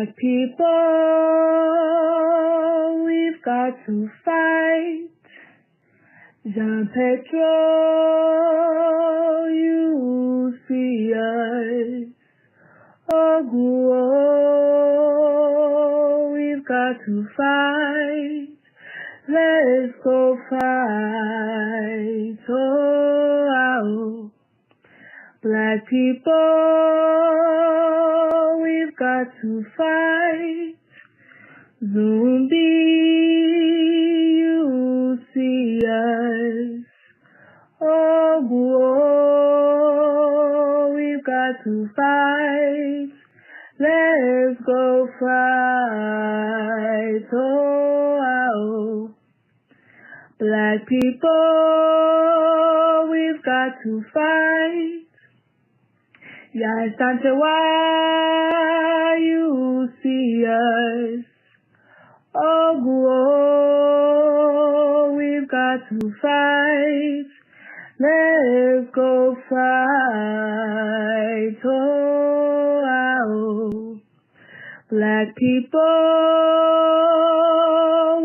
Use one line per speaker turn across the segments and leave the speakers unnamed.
Black people, we've got to fight. Jean Petro, you see us. Oguo, we've got to fight. Let's go fight. Oh, Black people, we've got to fight. Zumbi, you see us. Oh, we've got to fight. Let's go fight. Oh, Black people, we've got to fight. Yes, why you see us. Oh, we've got to fight. Let's go fight. Oh, Black people,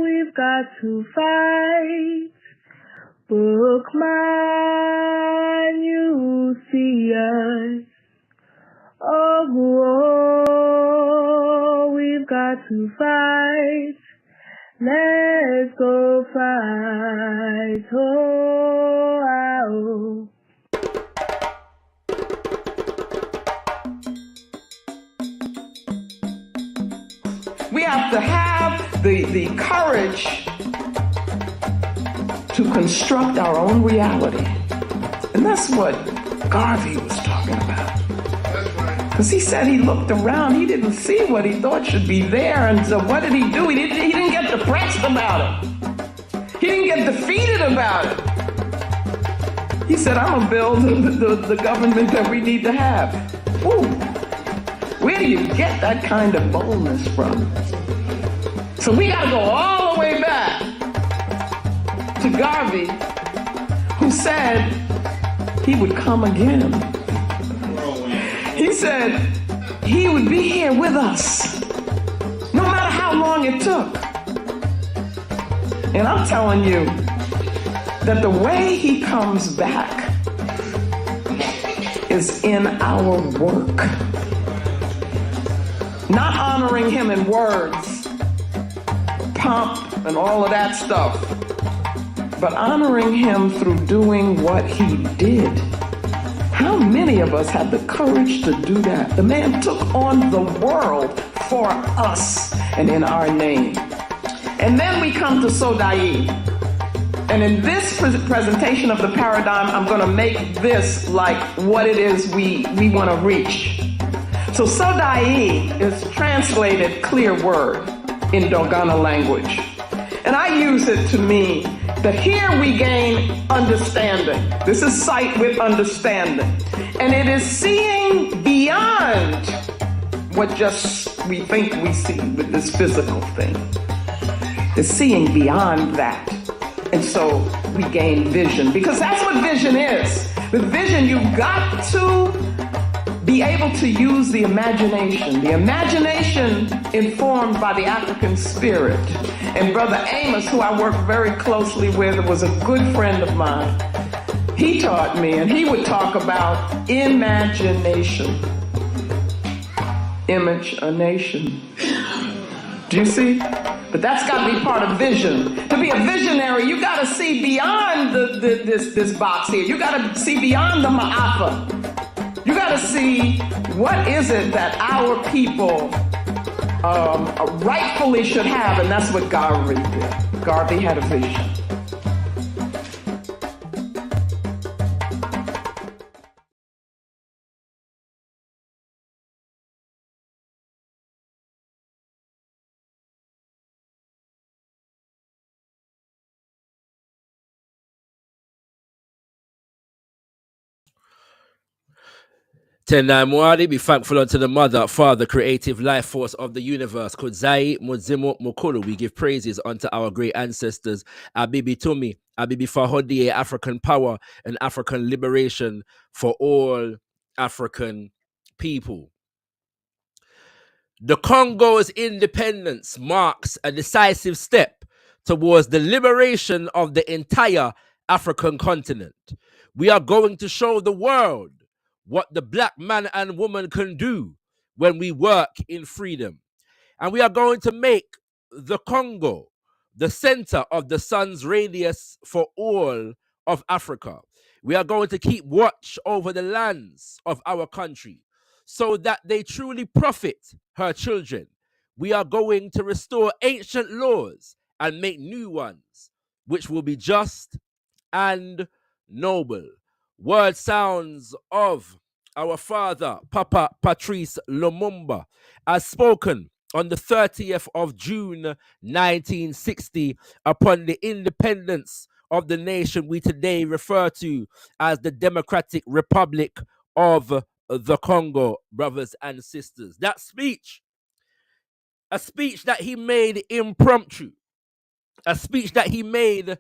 we've got to fight. Bookman, you see us. Oh, we've got to fight. Let's go fight. Oh,
we have to have the courage to construct our own reality. And that's what Garvey was talking about. Because he said he looked around, he didn't see what he thought should be there, and so what did he do? He didn't get depressed about it. He didn't get defeated about it. He said, I'm gonna build the government that we need to have. Ooh, where do you get that kind of boldness from? So we gotta go all the way back to Garvey, who said he would come again. He said he would be here with us, no matter how long it took. And I'm telling you that the way he comes back is in our work. Not honoring him in words, pomp and all of that stuff, but honoring him through doing what he did. How many of us have the courage to do that? The man took on the world for us and in our name. And then we come to Sodai. And in this presentation of the paradigm, I'm going to make this like what it is we want to reach. So Sodai is translated clear word in Dogana language. And I use it to mean that here we gain understanding. This is sight with understanding. And it is seeing beyond what just we think we see with this physical thing. It's seeing beyond that. And so we gain vision, because that's what vision is. With vision, you've got to be able to use the imagination informed by the African spirit. And Brother Amos, who I work very closely with, was a good friend of mine. He taught me, and he would talk about imagination. Image a nation. Do you see? But that's got to be part of vision. To be a visionary, you got to see beyond this box here. You got to see beyond the ma'afa. You got to see what is it that our people rightfully should have, and that's what Garvey did. Garvey had a vision.
Tendai Mwadi, be thankful unto the Mother, Father, creative life force of the universe. Kudzai, Mudzimu, Mukulu. We give praises unto our great ancestors. Abibi Tumi, Abibi Fahodie, African power and African liberation for all African people. The Congo's independence marks a decisive step towards the liberation of the entire African continent. We are going to show the world what the black man and woman can do when we work in freedom. And we are going to make the Congo the center of the sun's radius for all of Africa. We are going to keep watch over the lands of our country so that they truly profit her children. We are going to restore ancient laws and make new ones, which will be just and noble. Word sounds of our father, Papa Patrice Lumumba, as spoken on the 30th of June 1960 upon the independence of the nation we today refer to as the Democratic Republic of the Congo, brothers and sisters. That speech, a speech that he made impromptu, a speech that he made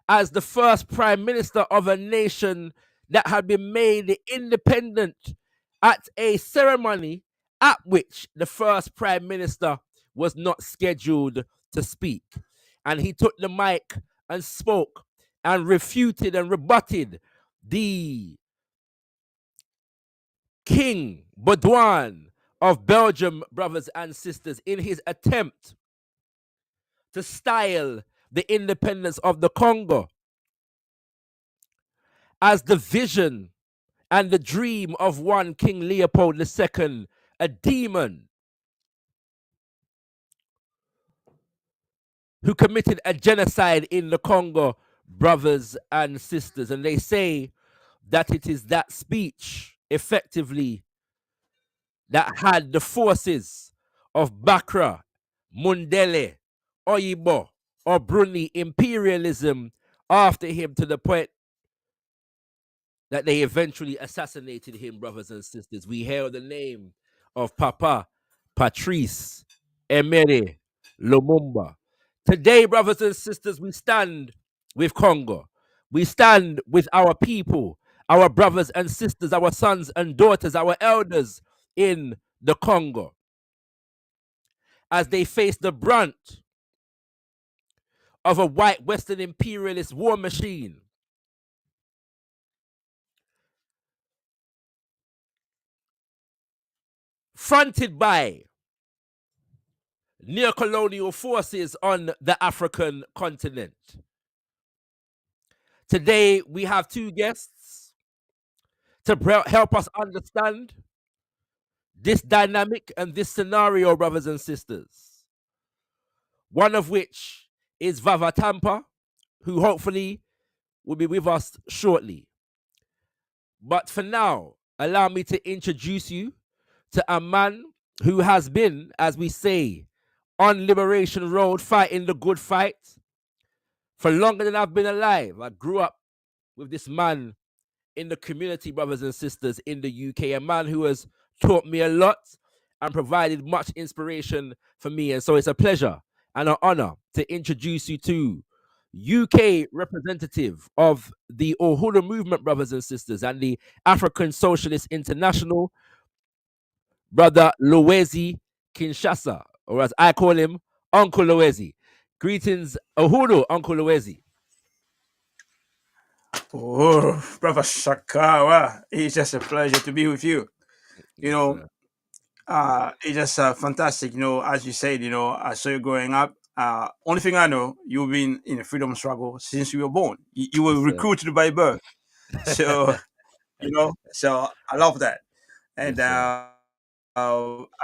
as the first prime minister of a nation that had been made independent at a ceremony at which the first prime minister was not scheduled to speak. And he took the mic and spoke and refuted and rebutted the King Baudouin of Belgium, brothers and sisters, in his attempt to style the independence of the Congo as the vision and the dream of one King Leopold II, a demon who committed a genocide in the Congo, brothers and sisters. And they say that it is that speech, effectively, that had the forces of Bakra, Mundele, Oyibo, or Bruni imperialism after him to the point that they eventually assassinated him, brothers and sisters. We hail the name of Papa Patrice Emery Lumumba. Today, brothers and sisters, we stand with Congo. We stand with our people, our brothers and sisters, our sons and daughters, our elders in the Congo, as they face the brunt of a white Western imperialist war machine, fronted by neocolonial forces on the African continent. Today, we have two guests to help us understand this dynamic and this scenario, brothers and sisters. One of which is Vava Tampa, who hopefully will be with us shortly. But for now, allow me to introduce you to a man who has been, as we say, on Liberation Road, fighting the good fight for longer than I've been alive. I grew up with this man in the community, brothers and sisters, in the UK, a man who has taught me a lot and provided much inspiration for me. And so it's a pleasure and an honor to introduce you to UK representative of the Uhuru movement, brothers and sisters, and the African Socialist International, brother Luweizi Kinshasa, or as I call him, Uncle Luwezi. Greetings, Uhuru, Uncle Luwezi.
Oh, Brother Shakawa, it's just a pleasure to be with you. You know, it's just fantastic. You know, as you said, I saw you growing up. Only thing I know, you've been in a freedom struggle since you were born. You were recruited by birth. So, so I love that. And I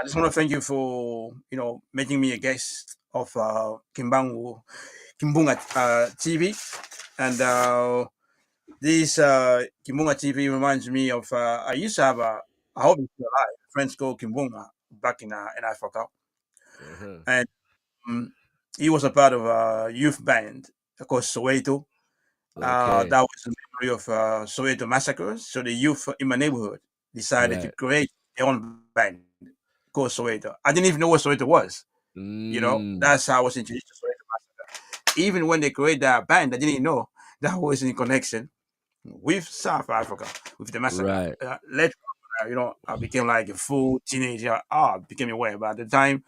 just want to thank you for, making me a guest of Kimbunga TV. And this Kimbunga TV reminds me of I used to have I hope it's still alive, a friend called Kimbunga back in Africa, and he was a part of a youth band called Soweto. That was the memory of Soweto massacres. So the youth in my neighborhood decided to create their own band called Soweto. I didn't even know what Soweto was. That's how I was introduced to Soweto massacre. Even when they created that band, I didn't even know that was in connection with South Africa, with the massacre. Later I became like a full teenager. I became aware, but at the time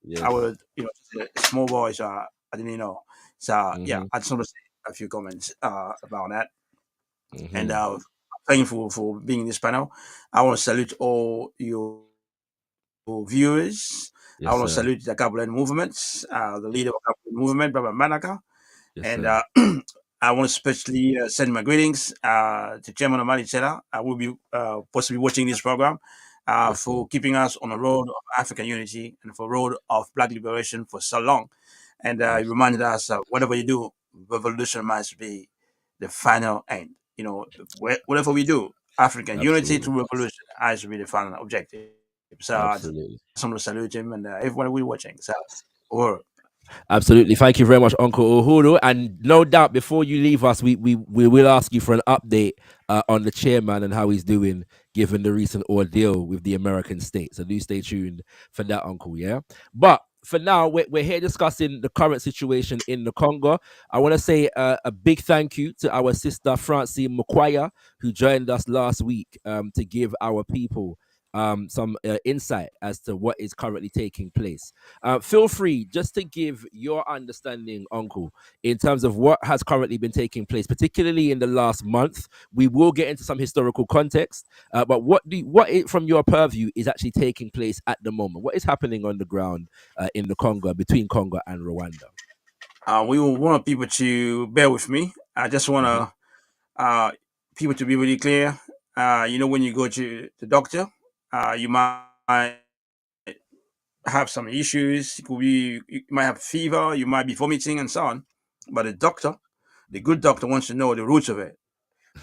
Yes.
I was, just a small boy, so I didn't know. So yeah,
Mm-hmm.
I just want to say a few comments about that, and
Mm-hmm.
thankful for being in this panel. I want to salute all your viewers. I
Yes,
want to
sir.
salute the Capoeira movements, the leader of the Capoeira movement, Baba Manaka,
Yes,
and
sir.
I want to especially send my greetings to Chairman Amali Chela. I will be possibly watching this program
Yes, sir.
for keeping us on the road of African unity and for road of Black liberation for so long. And it reminded us whatever you do, revolution must be the final end. Whatever we do, African unity
Absolutely.
through revolution has to be the final objective. So I just
Absolutely.
want to salute him and everyone we watching. So, or
Absolutely. Thank you very much, Uncle Uhuru. And no doubt, before you leave us, we will ask you for an update on the chairman and how he's doing, given the recent ordeal with the American state. So do stay tuned for that, Uncle. Yeah. But for now, we're here discussing the current situation in the Congo. I want to say a big thank you to our sister Francine Mukwaya, who joined us last week to give our people some insight as to what is currently taking place. Feel free just to give your understanding, Uncle, in terms of what has currently been taking place, particularly in the last month. We will get into some historical context, but from your purview is actually taking place at the moment? What is happening on the ground in the Congo, between Congo and Rwanda?
we will want people to bear with me. I just want
Hmm.
to people to be really clear. When you go to the doctor, you might have some issues. It could be you might have fever, you might be vomiting, and so on. But the good doctor, wants to know the roots of it.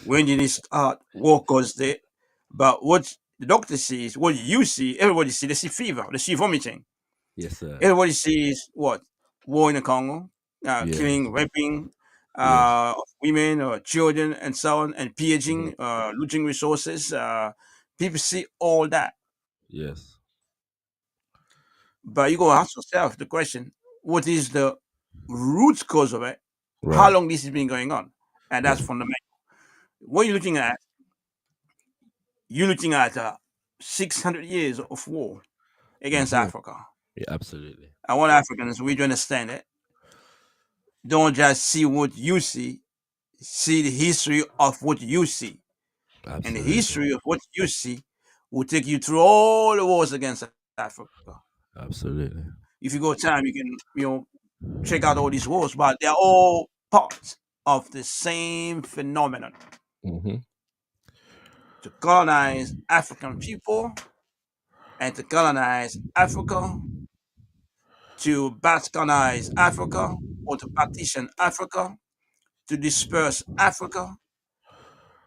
When did it start? What caused it? But what the doctor sees, what you see, everybody see. They see fever, they see vomiting.
Yes, sir.
Everybody sees what war in the Congo,
Yes.
killing, raping
Yes.
of women or children, and so on, and
Hmm.
pillaging, looting resources. People see all that,
Yes.
but you go ask yourself the question: what is the root cause of it? How
Right.
long this has been going on? And that's
Yes.
fundamental. What you're looking at 600 years of war against
Hmm.
Africa.
Yeah, absolutely.
I want Africans, we do understand it. Don't just see what you see the history of what you see. And the
Absolutely.
history of what you see will take you through all the wars against Africa.
Absolutely.
If you go time, you can, check out all these wars, but they're all parts of the same phenomenon
Hmm.
to colonize African people and to colonize Africa, to balkanize Africa or to partition Africa, to disperse Africa,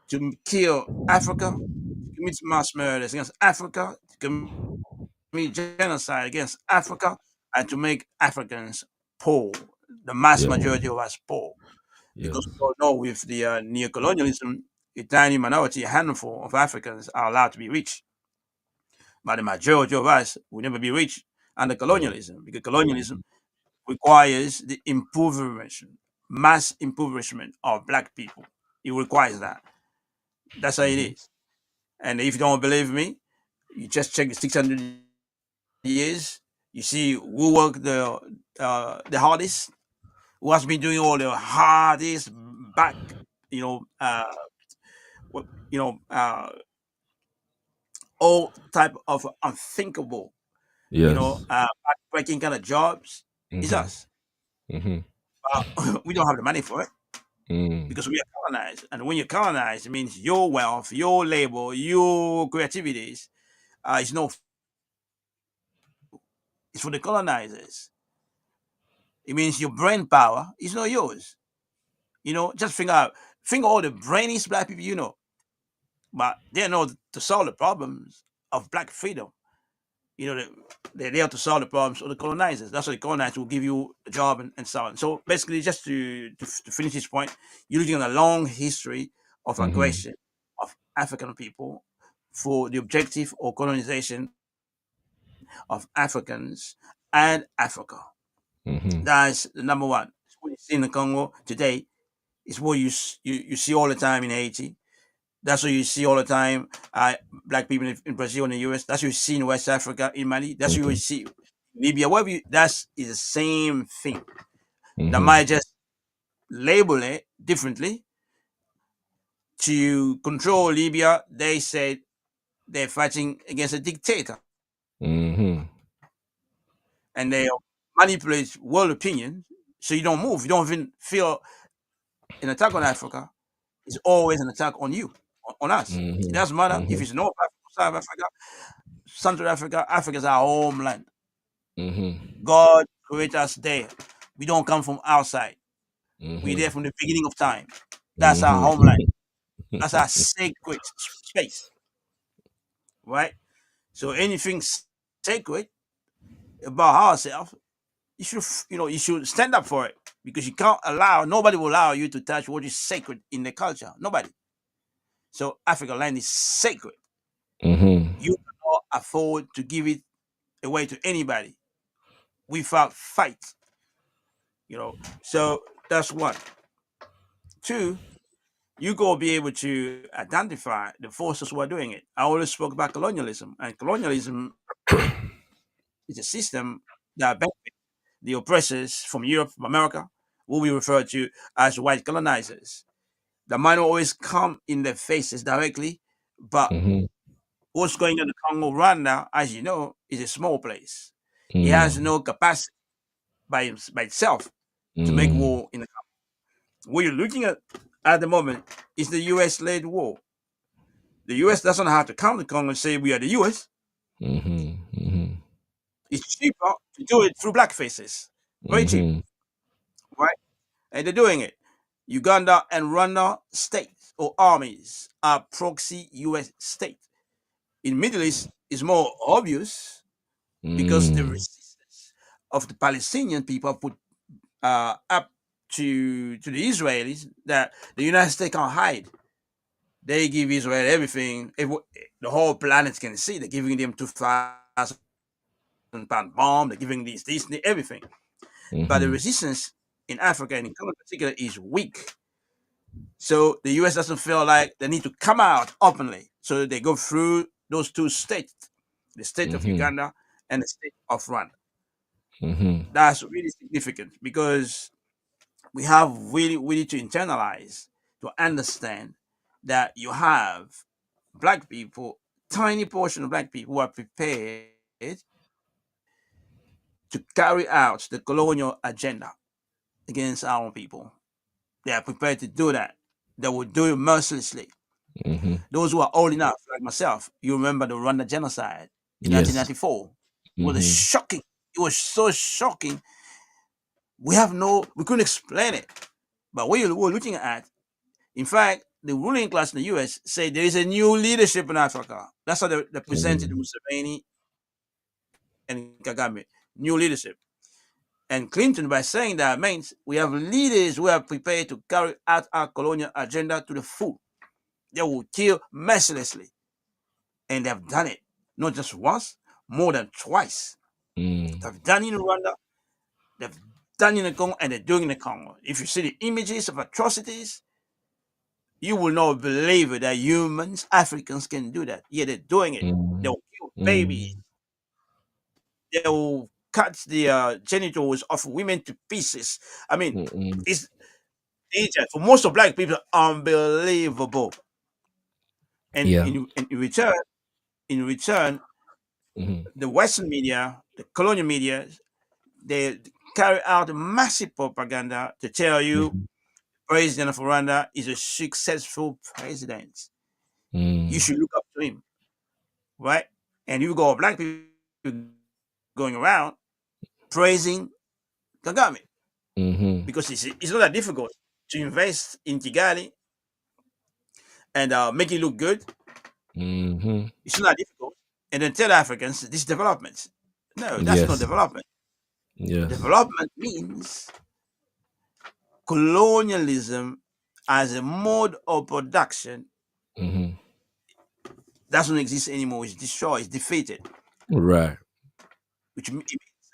to kill Africa, to commit mass murders against Africa, to commit genocide against Africa, and to make Africans poor, the mass
Yeah.
majority of us poor. Because
Yes.
we all know with the neocolonialism, a tiny minority, a handful of Africans are allowed to be rich, but the majority of us will never be rich under
Yeah.
colonialism, because colonialism requires the impoverishment, mass impoverishment of black people. It requires that. That's how it
Hmm.
is. And if you don't believe me, you just check the 600 years. You see who worked the hardest, who has been doing all the hardest back, you know, uh, what- you know, all type of unthinkable,
Yes.
breaking kind of jobs is
Hmm.
us.
Hmm.
We don't have the money for it
Mm.
because we are colonized. And when you're colonized, it means your wealth, your labor, your creativities is no, it's for the colonizers. It means your brain power is not yours. Just think all the brainiest black people but they know to solve the problems of black freedom. They're there to solve the problems of the colonizers. That's why the colonizers will give you a job and so on. So basically, just to finish this point, you're looking at a long history of
Mhm.
aggression of African people for the objective or colonization of Africans and Africa.
Mhm.
That's the number one. What you see in the Congo today is what you see all the time in Haiti. That's what you see all the time. Black people in Brazil and the US. That's what you see in West Africa, in Mali. That's what you see. Libya, whatever that is the same thing. They might just label it differently. To control Libya, they said they're fighting against a dictator. And they manipulate world opinion so you don't move. You don't even feel an attack on Africa. It's always an attack on you, on us. It doesn't matter if it's North Africa, South Africa, Central Africa. Africa is our homeland. God created us there. We don't come from outside. We're there from the beginning of time. That's our homeland. That's our sacred space. Right? So anything sacred about ourselves, you should stand up for it, because you can't allow, nobody will allow you to touch what is sacred in the culture. Nobody. So African land is sacred. You cannot afford to give it away to anybody without fight. So that's one. Two, you go be able to identify the forces who are doing it. I always spoke about colonialism, and colonialism is a system that benefits the oppressors from Europe, from America, who we refer to as white colonizers. That might not always come in their faces directly, but what's going on in the Congo, Rwanda, as you know, is a small place. It has no capacity by itself to make war in the Congo. What you're looking at the moment is the US-led war. The US doesn't have to come to Congo and say we are the US. It's cheaper to do it through black faces. Very cheap. Right? And they're doing it. Uganda and Rwanda states or armies are proxy US states. In Middle East, it's more obvious because the resistance of the Palestinian people put up to the Israelis that the United States can't hide. They give Israel everything. The whole planet can see. They're giving them 2,000-pound bomb. They're giving these everything. But the resistance in Africa and in Congo in particular is weak. So the US doesn't feel like they need to come out openly. So they go through those two states, the state of Uganda and the state of Rwanda. That's really significant because we have really to internalize, to understand that you have black people, tiny portion of black people who are prepared to carry out the colonial agenda against our own people. They are prepared to do that. They will do it mercilessly. Those who are old enough, like myself, you remember the Rwanda genocide in 1994. It was shocking. It was so shocking. We couldn't explain it. But what we're looking at, in fact, the ruling class in the US say there is a new leadership in Africa. That's how they presented Museveni and Kagame, new leadership. And Clinton, by saying that, means we have leaders who are prepared to carry out our colonial agenda to the full. They will kill mercilessly. And they've done it, not just once, more than twice. They've done it in Rwanda, they've done it in the Congo, and they're doing it in the Congo. If you see the images of atrocities, you will not believe it that humans, Africans, can do that. Yeah, they're doing it. They'll kill babies. They will cut the genitals of women to pieces. I mean, it's danger for most of black people. Unbelievable. And in return, the Western media, the colonial media, they carry out massive propaganda to tell you President of Rwanda is a successful president. You should look up to him, right? And you got black people going around praising Kagame because it's not that difficult to invest in Kigali and make it look good. It's not that difficult. And then tell Africans this is development. No, that's not development. Development means colonialism as a mode of production doesn't exist anymore. It's destroyed. It's defeated.
Right.
Which means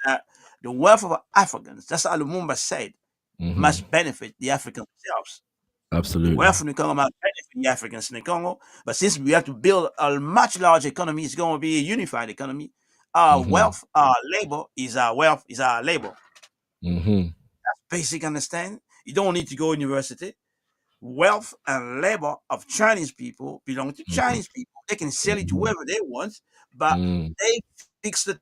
that the wealth of Africans, that's how Lumumba said, must benefit the Africans themselves.
Absolutely.
Wealth in the Congo might benefit the Africans in the Congo, but since we have to build a much larger economy, it's going to be a unified economy. Our wealth, our labor is our wealth, is our labor. That's basic understanding. You don't need to go to university. Wealth and labor of Chinese people belong to Chinese people. They can sell it to whoever they want, but they fix the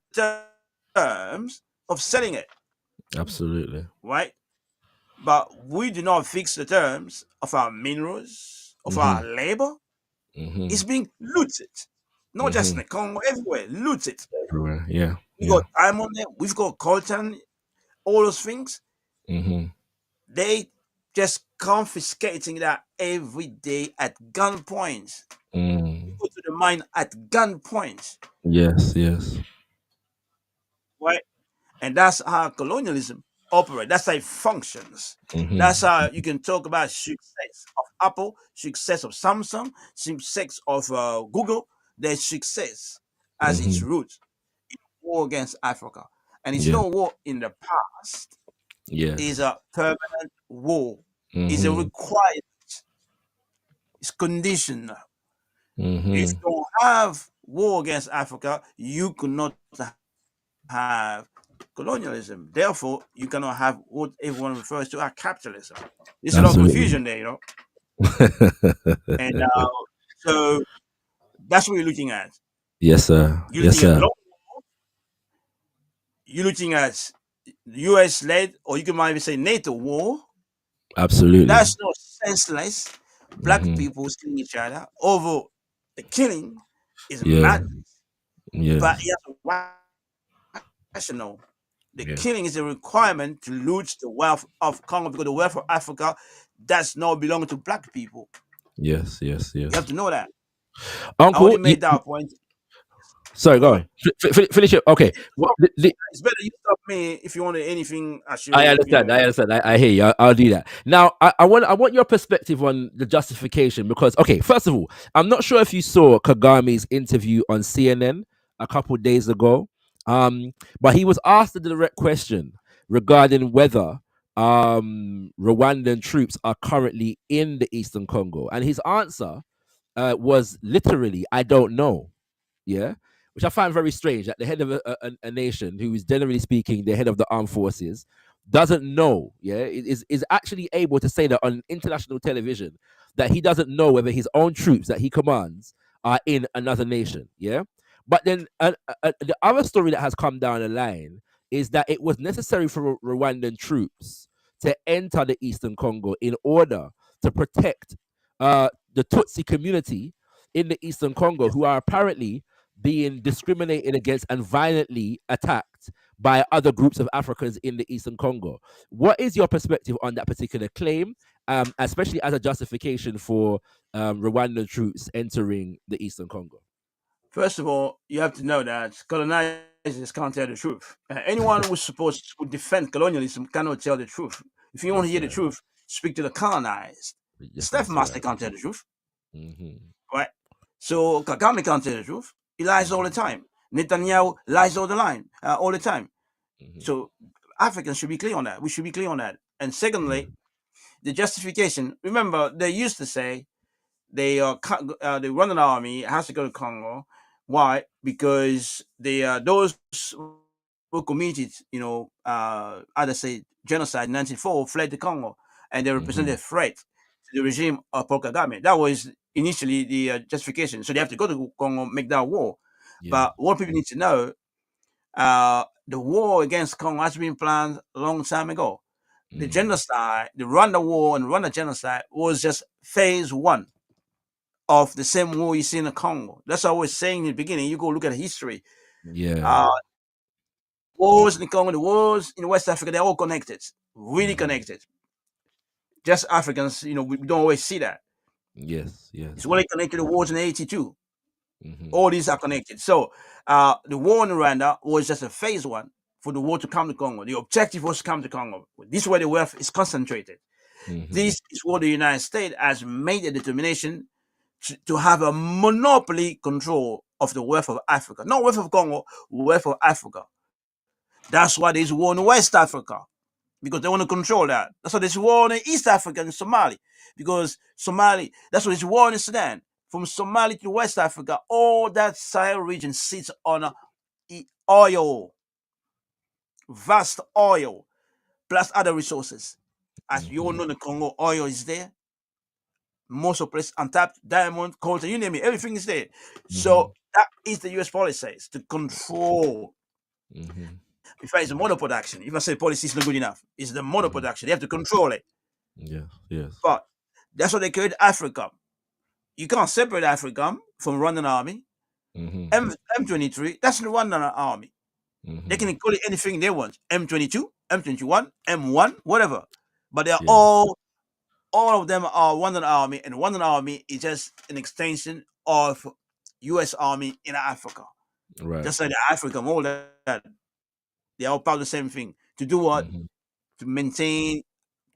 terms of selling it.
Absolutely.
Right? But we do not fix the terms of our minerals, of our labor. It's being looted. Not just in the Congo, everywhere, looted.
Everywhere, yeah.
We've got diamond there, we've got coltan, all those things. They just confiscating that every day at gunpoint. You go to the mine at gunpoint.
Yes.
Right? And that's how colonialism operates. That's how it functions. That's how you can talk about success of Apple, success of Samsung, success of Google. Their success as its root in war against Africa. And it's no war in the past. It's a permanent war. It's a requirement. It's conditional. If you don't have war against Africa, you could not have colonialism. Therefore, you cannot have what everyone refers to as capitalism. There's a lot of confusion there, you know. And so that's what you're looking at.
Yes, sir.
You're looking at US-led, or you can maybe say NATO war.
Absolutely.
That's not senseless. Black people killing each other over the killing is madness. But you have to rational. The killing is a requirement to loot the wealth of Congo, because the wealth of Africa does not belong to black people.
Yes.
You have to know that.
Uncle,
I only made that point.
Sorry, go on. Finish it. Okay.
It's better you stop me if you want anything.
I understand. I understand. I hear you. I'll do that. Now, I want your perspective on the justification, because, okay, first of all, I'm not sure if you saw Kagame's interview on CNN a couple of days ago, but he was asked a direct question regarding whether Rwandan troops are currently in the Eastern Congo, and his answer was literally, "I don't know." Yeah, which I find very strange, that the head of a nation, who is generally speaking the head of the armed forces, doesn't know. Yeah, is actually able to say that on international television that he doesn't know whether his own troops that he commands are in another nation. Yeah, but then the other story that has come down the line is that it was necessary for Rwandan troops to enter the Eastern Congo in order to protect the Tutsi community in the Eastern Congo, who are apparently being discriminated against and violently attacked by other groups of Africans in the Eastern Congo. What is your perspective on that particular claim, especially as a justification for Rwandan troops entering the Eastern Congo?
First of all, you have to know that colonizers can't tell the truth. Anyone who's supposed to defend colonialism cannot tell the truth. If you want to hear the truth, speak to the colonized. Steph Master can't tell the truth. Right? So Kagame can't tell the truth. He lies all the time. Netanyahu lies all the time. So Africans should be clear on that. We should be clear on that. And secondly, the justification. Remember, they used to say the Rwandan army has to go to Congo. Why? Because those who committed, either say genocide in 1994, fled to Congo, and they represented a threat to the regime of Paul Kagame. That was initially the justification. So they have to go to Congo, make that war. But what people need to know, the war against Congo has been planned a long time ago. The genocide, the Rwanda war and Rwanda genocide was just phase one of the same war you see in the Congo. That's what I was saying in the beginning. You go look at history. Wars in the Congo, the wars in West Africa, they're all connected, really connected. Just Africans, we don't always see that.
Yes.
It's really connected to the wars in 82. All these are connected. So the war in Rwanda was just a phase one for the war to come to Congo. The objective was to come to Congo. This is where the wealth is concentrated. This is what the United States has made a determination to have a monopoly control of the wealth of Africa. Not wealth of Congo, wealth of Africa. That's why there's war in West Africa. because they want to control that. That's why there's war in East Africa and Somali, because Somali, that's why there's war in Sudan. From Somali to West Africa, all that Sahel region sits on oil, vast oil, plus other resources. As you all know, the Congo oil is there. Most of place untapped, diamond, coltan, you name it, everything is there. So that is the US policy, to control. In fact, it's the mono production. If I say policy is not good enough, it's the mono production. They have to control it.
Yeah, yes.
But that's what they created Africa. You can't separate Africa from Rwandan army. M23, that's the Rwandan army. They can call it anything they want. M22, M21, M1, whatever. But they're all of them are Rwandan army, and Rwandan army is just an extension of US army in Africa.
Right.
Just like the African, all that. They all part of the same thing. To do what? To maintain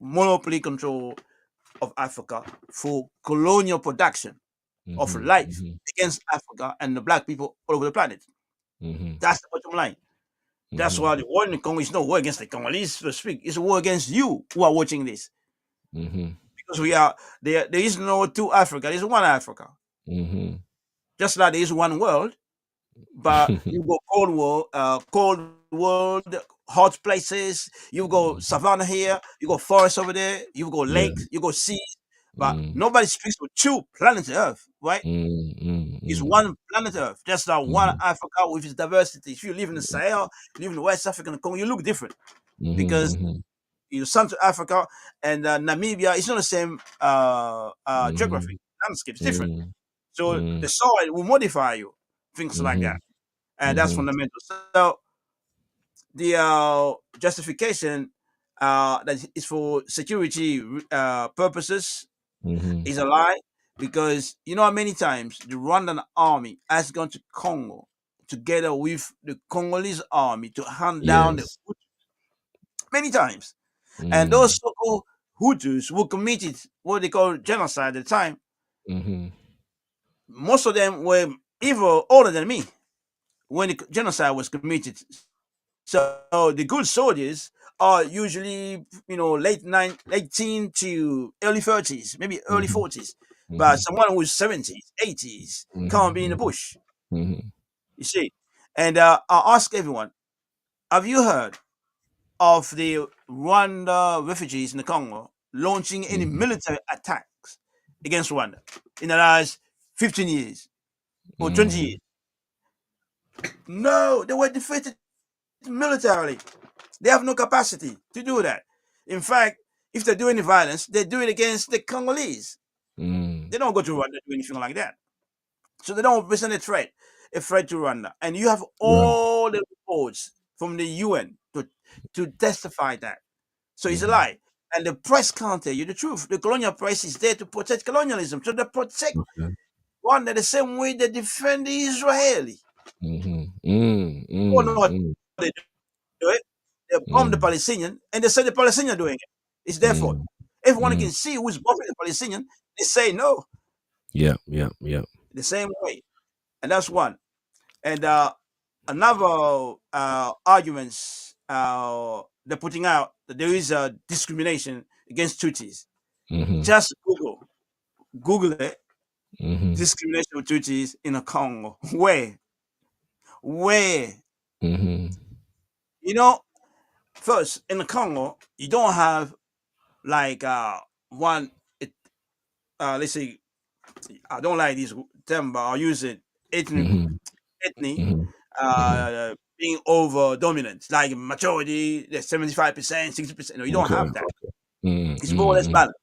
monopoly control of Africa for colonial production of life against Africa and the black people all over the planet. That's the bottom line. That's why the war in the Congo is no war against the Congolese, so to speak. It's a war against you who are watching this. Because we are there is no two Africa, there's one Africa. Just like there is one world, but you go cold world, hot places, you go savannah here, you go forest over there, you go lakes, you go seas, but nobody speaks of two planet Earth, right? It's one planet Earth, just like one Africa with its diversity. If you live in the Sahel, you live in the West African Congo, you look different because you Central Africa and Namibia, it's not the same geography, landscape, it's different. So the soil will modify you, things like that. And that's fundamental. So the justification that is for security purposes is a lie, because you know how many times the Rwandan army has gone to Congo together with the Congolese army to hand down the many times. And those so-called Hutus who committed what they call genocide at the time, most of them were even older than me when the genocide was committed. So the good soldiers are usually, late teen to early 30s, maybe early 40s. But someone who's 70s, 80s can't be in the bush. You see? And I ask everyone, have you heard of the Rwanda refugees in the Congo launching any military attacks against Rwanda in the last 15 years or 20 years? No, they were defeated militarily. They have no capacity to do that. In fact, if they do any violence, they do it against the Congolese. They don't go to Rwanda to do anything like that. So they don't present a threat to Rwanda. And you have all the reports from the UN to testify that. So it's a lie. And the press can't tell you the truth. The colonial press is there to protect colonialism. So they protect Rwanda the same way they defend the Israeli. They do it. They bomb the Palestinian, and they say the Palestinian are doing it. It's their fault. Everyone can see who's bombing the Palestinian. They say no.
Yeah.
The same way, and that's one. And another arguments they're putting out that there is a discrimination against Tutsis. Just Google it. Discrimination of Tutsis in the Congo. Where? First, in the Congo, you don't have like one. Let's say, I don't like this term, but I'll use it. Ethnic being over dominant, like majority, 75%, 60%. No, you don't have that. It's more or less balanced.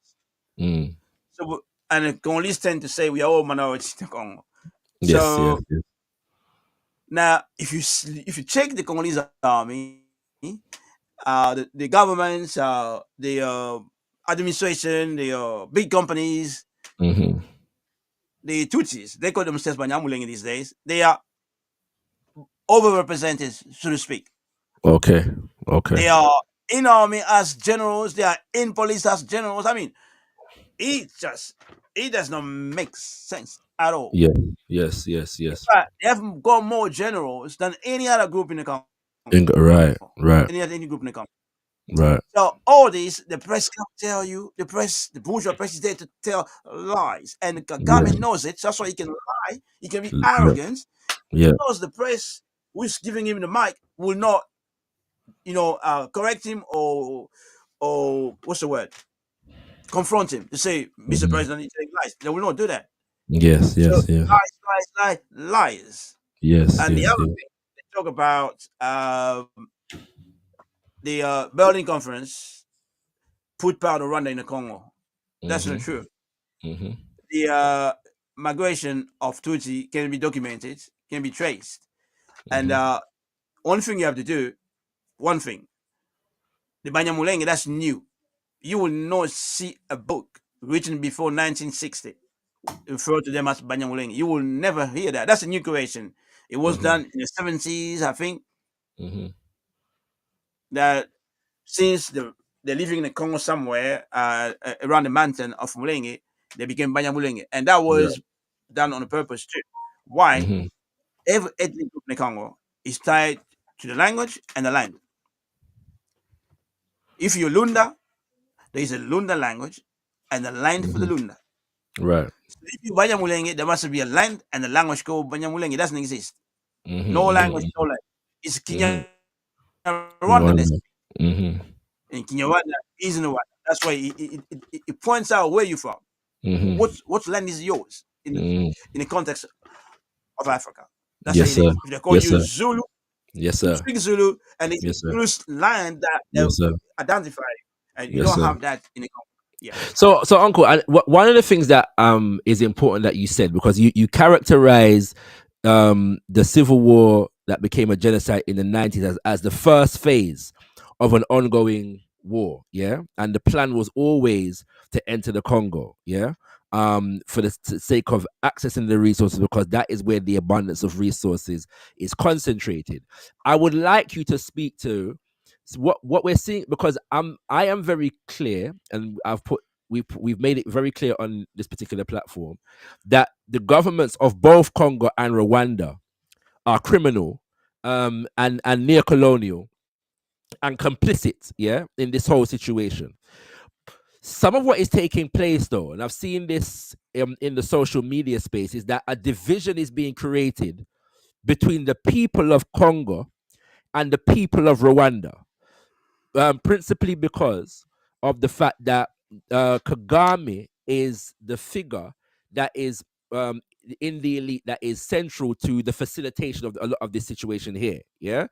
So, and the Congolese tend to say we are all minorities in the Congo. So now, if you check the Congolese army, the governments, the administration, the big companies, the Tutsis, they call themselves Banyamulenge these days. They are overrepresented, so to speak.
Okay.
They are in army as generals. They are in police as generals. I mean, it does not make sense at all.
Yes.
In fact, they have got more generals than any other group in the Congo.
Right.
Any group in the Congo.
Right.
So all this, the press can tell you, the bourgeois press is there to tell lies, and
Yeah.
Kagame knows it. That's why he can lie. He can be
Yeah.
arrogant.
Yeah.
Because the press, who's giving him the mic, will not, correct him or what's the word? Confront him to say, Mr.
Mhm.
President, he's telling lies. They will not do that.
Yes.
So
Yes. Yes.
lies.
Yes.
And the
Yes.
other
Yes.
thing, they talk about the Berlin Conference put power to Rwanda in the Congo. That's not
Mhm.
true.
Mhm.
The migration of Tutsi can be documented, can be traced. And
Mhm.
one thing you have to do, the Banyamulenge, that's new. You will not see a book written before 1960 refer to them as Banyamulenge. You will never hear that. That's a new creation. It was
Mhm.
done in the 70s, I think,
Mhm.
that since they're living in the Congo somewhere around the mountain of Mulenge, they became Banyamulenge. And that
Yeah.
was done on purpose too. Why?
Mhm.
Every ethnic group in the Congo is tied to the language and the land. If you're Lunda, there is a Lunda language and a land for the
Mhm.
Lunda.
Right.
So if you Banyamulenge, there must be a land and a language called Banyamulenge. It doesn't exist.
Mhm.
No language,
Mhm.
no land. It's
Mhm.
Kinyarwanda that's
Rwanda. Mhm.
and Kinyarwanda is in the water. That's why it points out where you're from.
Mhm.
What land is yours
Mhm.
in the context of Africa. That's how
Yes,
it
sir.
is. If they call
Yes,
you
sir.
Zulu,
Yes,
you
sir.
speak Zulu, and it's
Yes, sir.
Zulu's land that they
Yes, sir.
identify you. And you
Yes,
don't
sir.
have that in the Congo. Yeah.
So Uncle, one of the things that is important that you said, because you characterize the civil war that became a genocide in the 90s as the first phase of an ongoing war, yeah, and the plan was always to enter the Congo, yeah, for the sake of accessing the resources, because that is where the abundance of resources is concentrated. I would like you to speak to what we're seeing, because I am very clear, and we've made it very clear on this particular platform that the governments of both Congo and Rwanda are criminal, and neo-colonial and complicit, yeah, in this whole situation. Some of what is taking place, though, and I've seen this in the social media space, is that a division is being created between the people of Congo and the people of Rwanda, principally because of the fact that Kagame is the figure that is in the elite that is central to the facilitation of a lot of this situation here. Yeah.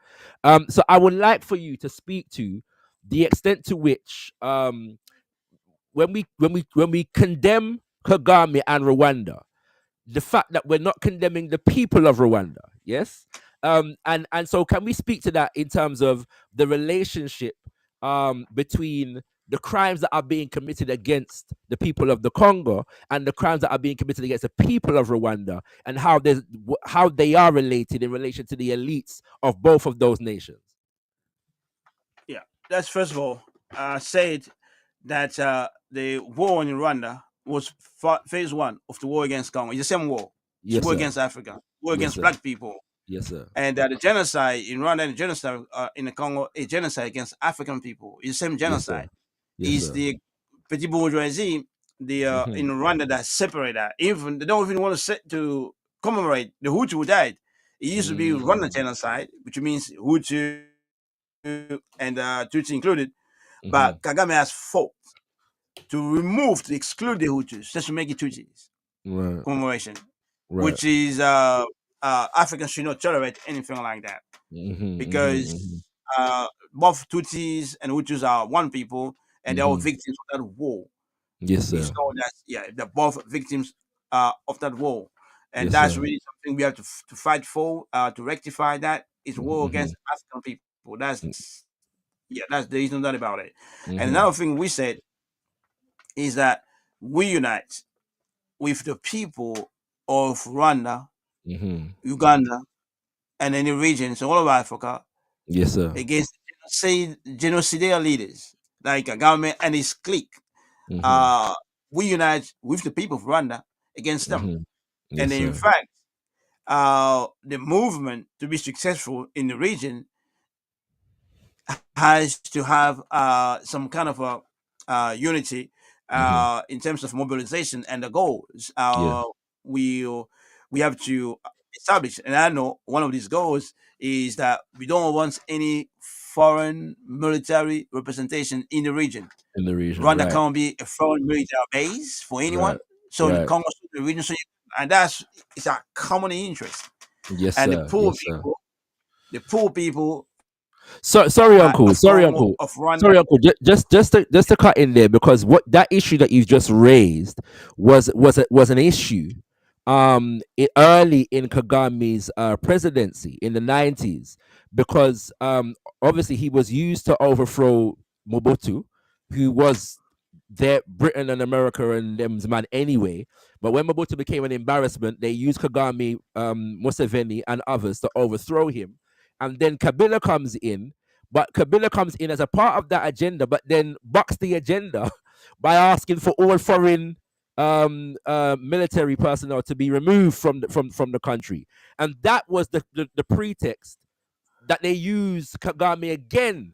So I would like for you to speak to the extent to which, when we condemn Kagame and Rwanda, the fact that we're not condemning the people of Rwanda. Yes. And so can we speak to that in terms of the relationship between the crimes that are being committed against the people of the Congo and the crimes that are being committed against the people of Rwanda, and how they are related in relation to the elites of both of those nations?
Yeah. That's first of all, said that the war in Rwanda was phase one of the war against Congo. It's the same war. It's
Yes,
war
sir.
against Africa, war
Yes,
against
sir.
black people.
Yes, sir.
And the genocide in Rwanda and the genocide in the Congo, a genocide against African people. It's the same
Yes, sir.
genocide.
Yes,
Is
sir.
the petit bourgeoisie
Hmm.
in Rwanda that separate that. Even they don't even want to commemorate the Hutu who died. It used to be Rwanda
Mm.
genocide, which means Hutu and Tutsi included.
Hmm.
But Kagame has fought to exclude the Hutus, just to make it Tutsis
Right.
commemoration,
Right.
which is Africans should not tolerate anything like that
Hmm.
because both Tutsis and Hutus are one people and they're all
Hmm.
victims of that war.
Yes,
It's
sir.
known as, yeah, they're both victims of that war, and
Yes,
that's
sir.
really something we have to fight for to rectify that. It's war
Hmm.
against African people. That's there is no doubt about it. And
Hmm.
another thing we said is that we unite with the people of Rwanda,
Hmm.
Uganda, and any regions all over Africa
Yes, sir.
against genocidal leaders like Kagame and his clique.
Hmm.
Uh, we unite with the people of Rwanda against them.
Hmm.
And
Yes,
in
sir.
fact, the movement to be successful in the region has to have some kind of a unity in terms of mobilization and the goals.
Yeah.
We we have to establish, and I know one of these goals is that we don't want any foreign military representation in the region.
In the region,
Rwanda
right,
can't be a foreign military base for
right,
anyone. So in the
right.
Congo, the region, and that's it's a common interest.
Yes,
And
sir. Yes, sir.
the poor people
So sorry, uncle.
of
Sorry,
Congo,
uncle.
of Rwanda.
Sorry, uncle. Just to cut in there, because what that issue that you've just raised was an issue early in Kagame's presidency in the 90s, because obviously he was used to overthrow Mobutu, who was their Britain and America and them's man anyway. But when Mobutu became an embarrassment, they used Kagame, Museveni, and others to overthrow him. And then Kabila comes in, but Kabila comes in as a part of that agenda, but then bucks the agenda by asking for all foreign military personnel to be removed from the country. And that was the pretext that they used Kagame again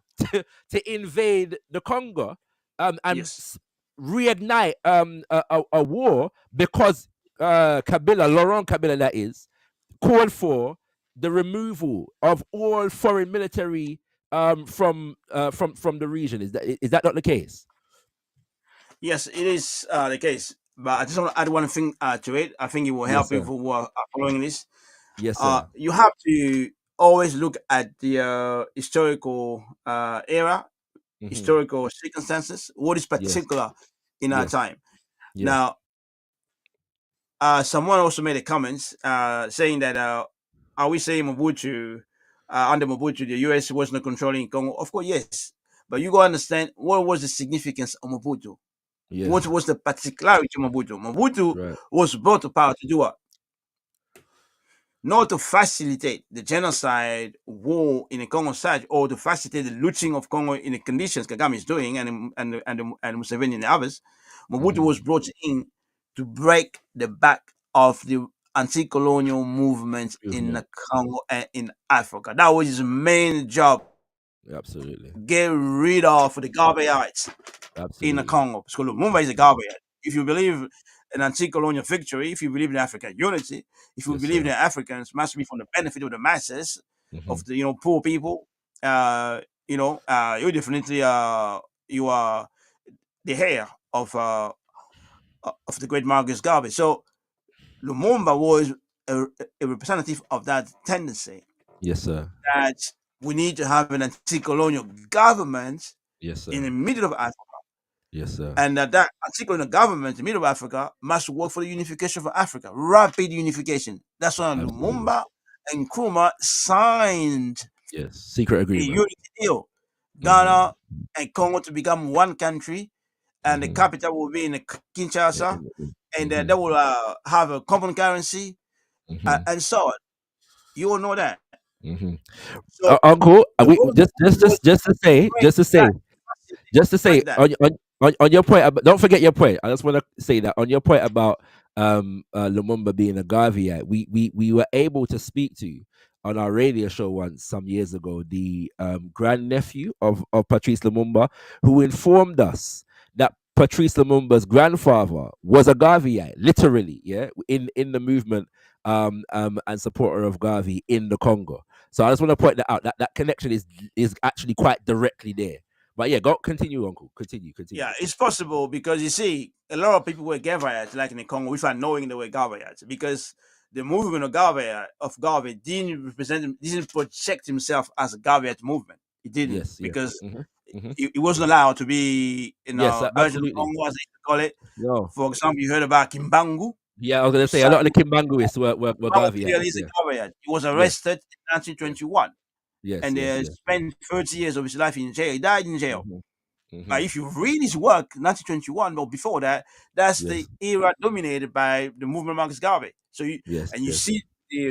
to invade the Congo, and
Yes.
reignite a war, because Laurent Kabila, that is, called for the removal of all foreign military from the region. Is that not the case?
Yes, it is the case. But I just want to add one thing to it. I think it will
Yes,
help
sir.
people who are following this.
Yes, sir.
You have to always look at the historical era,
Mm-hmm.
historical circumstances, what is
Yes.
particular in our
Yes.
time.
Yes.
Now, someone also made a comment saying that are we saying Mobutu, under Mobutu, the US was not controlling Congo? Of course, yes. But you got to understand what was the significance of Mobutu. What
Yes.
was the particularity of Mobutu? Mobutu
Right.
was brought to power to do what? Not to facilitate the genocide war in the Congo side, or to facilitate the looting of Congo in the conditions Kagame is doing, and Museveni and others. Mobutu
Mm-hmm.
was brought in to break the back of the anti-colonial movement in
Movement.
the Congo and in Africa. That was his main job.
Absolutely.
Get rid of the Garveyites in the
Absolutely.
Congo. So Lumumba is a Garveyite. If you believe in anti-colonial victory, if you believe in African unity, if you
Yes,
believe
sir.
that Africans must be for the benefit of the masses,
Mm-hmm.
of the poor people, you definitely you are the heir of the great Marcus Garvey. So Lumumba was a representative of that tendency
Yes, sir.
that we need to have an anti-colonial government
Yes,
in
sir.
the middle of Africa.
Yes, sir.
And that particular government in the middle of Africa must work for the unification of Africa, rapid unification. That's why
Absolutely.
Lumumba and Nkrumah signed
Yes. Secret
a
agreement.
unity deal.
Mm-hmm.
Ghana and Congo to become one country, and the
Mm-hmm.
capital will be in Kinshasa, and
Mm-hmm.
they will have a common currency,
Mm-hmm.
and so on. You all know that.
Mm-hmm.
So
Uncle,
the
we
goal was
just to say,
break that,
just to say
break that.
on your point don't forget your point. I just want to say that on your point about Lumumba being a Garveyite, we were able to speak to on our radio show once some years ago the grandnephew of Patrice Lumumba, who informed us that Patrice Lumumba's grandfather was a Garveyite, literally, yeah, in the movement and supporter of Garvey in the Congo. So I just want to point that out. That connection is actually quite directly there. But yeah, go continue, uncle. Continue.
Yeah, it's possible because you see, a lot of people were Gavayats, like in the Congo, without knowing they were Gavayats, because the movement of Garvey didn't project himself as a Gavayat movement. He didn't,
Yes, yes.
because
Mm-hmm.
he wasn't allowed to be in
Yes,
Virgin
absolutely.
Congo, as they call it.
No.
For example, you heard about Kimbangu.
Yeah, I was gonna say a lot of the Kimbanguists were
Kimbangu clearly
Garveyites.
is
Yeah.
a Gavayat. He was
Yes.
arrested in
Yes.
1921,
Yes.
and
Yes. Yes.
spent 30 years of his life in jail. He died in jail.
Mm-hmm.
But
Mm-hmm.
if you read his work, 1921, but before that, that's the
Yes.
era dominated by the movement of Marcus Garvey. So
Yes.
you
Yes.
see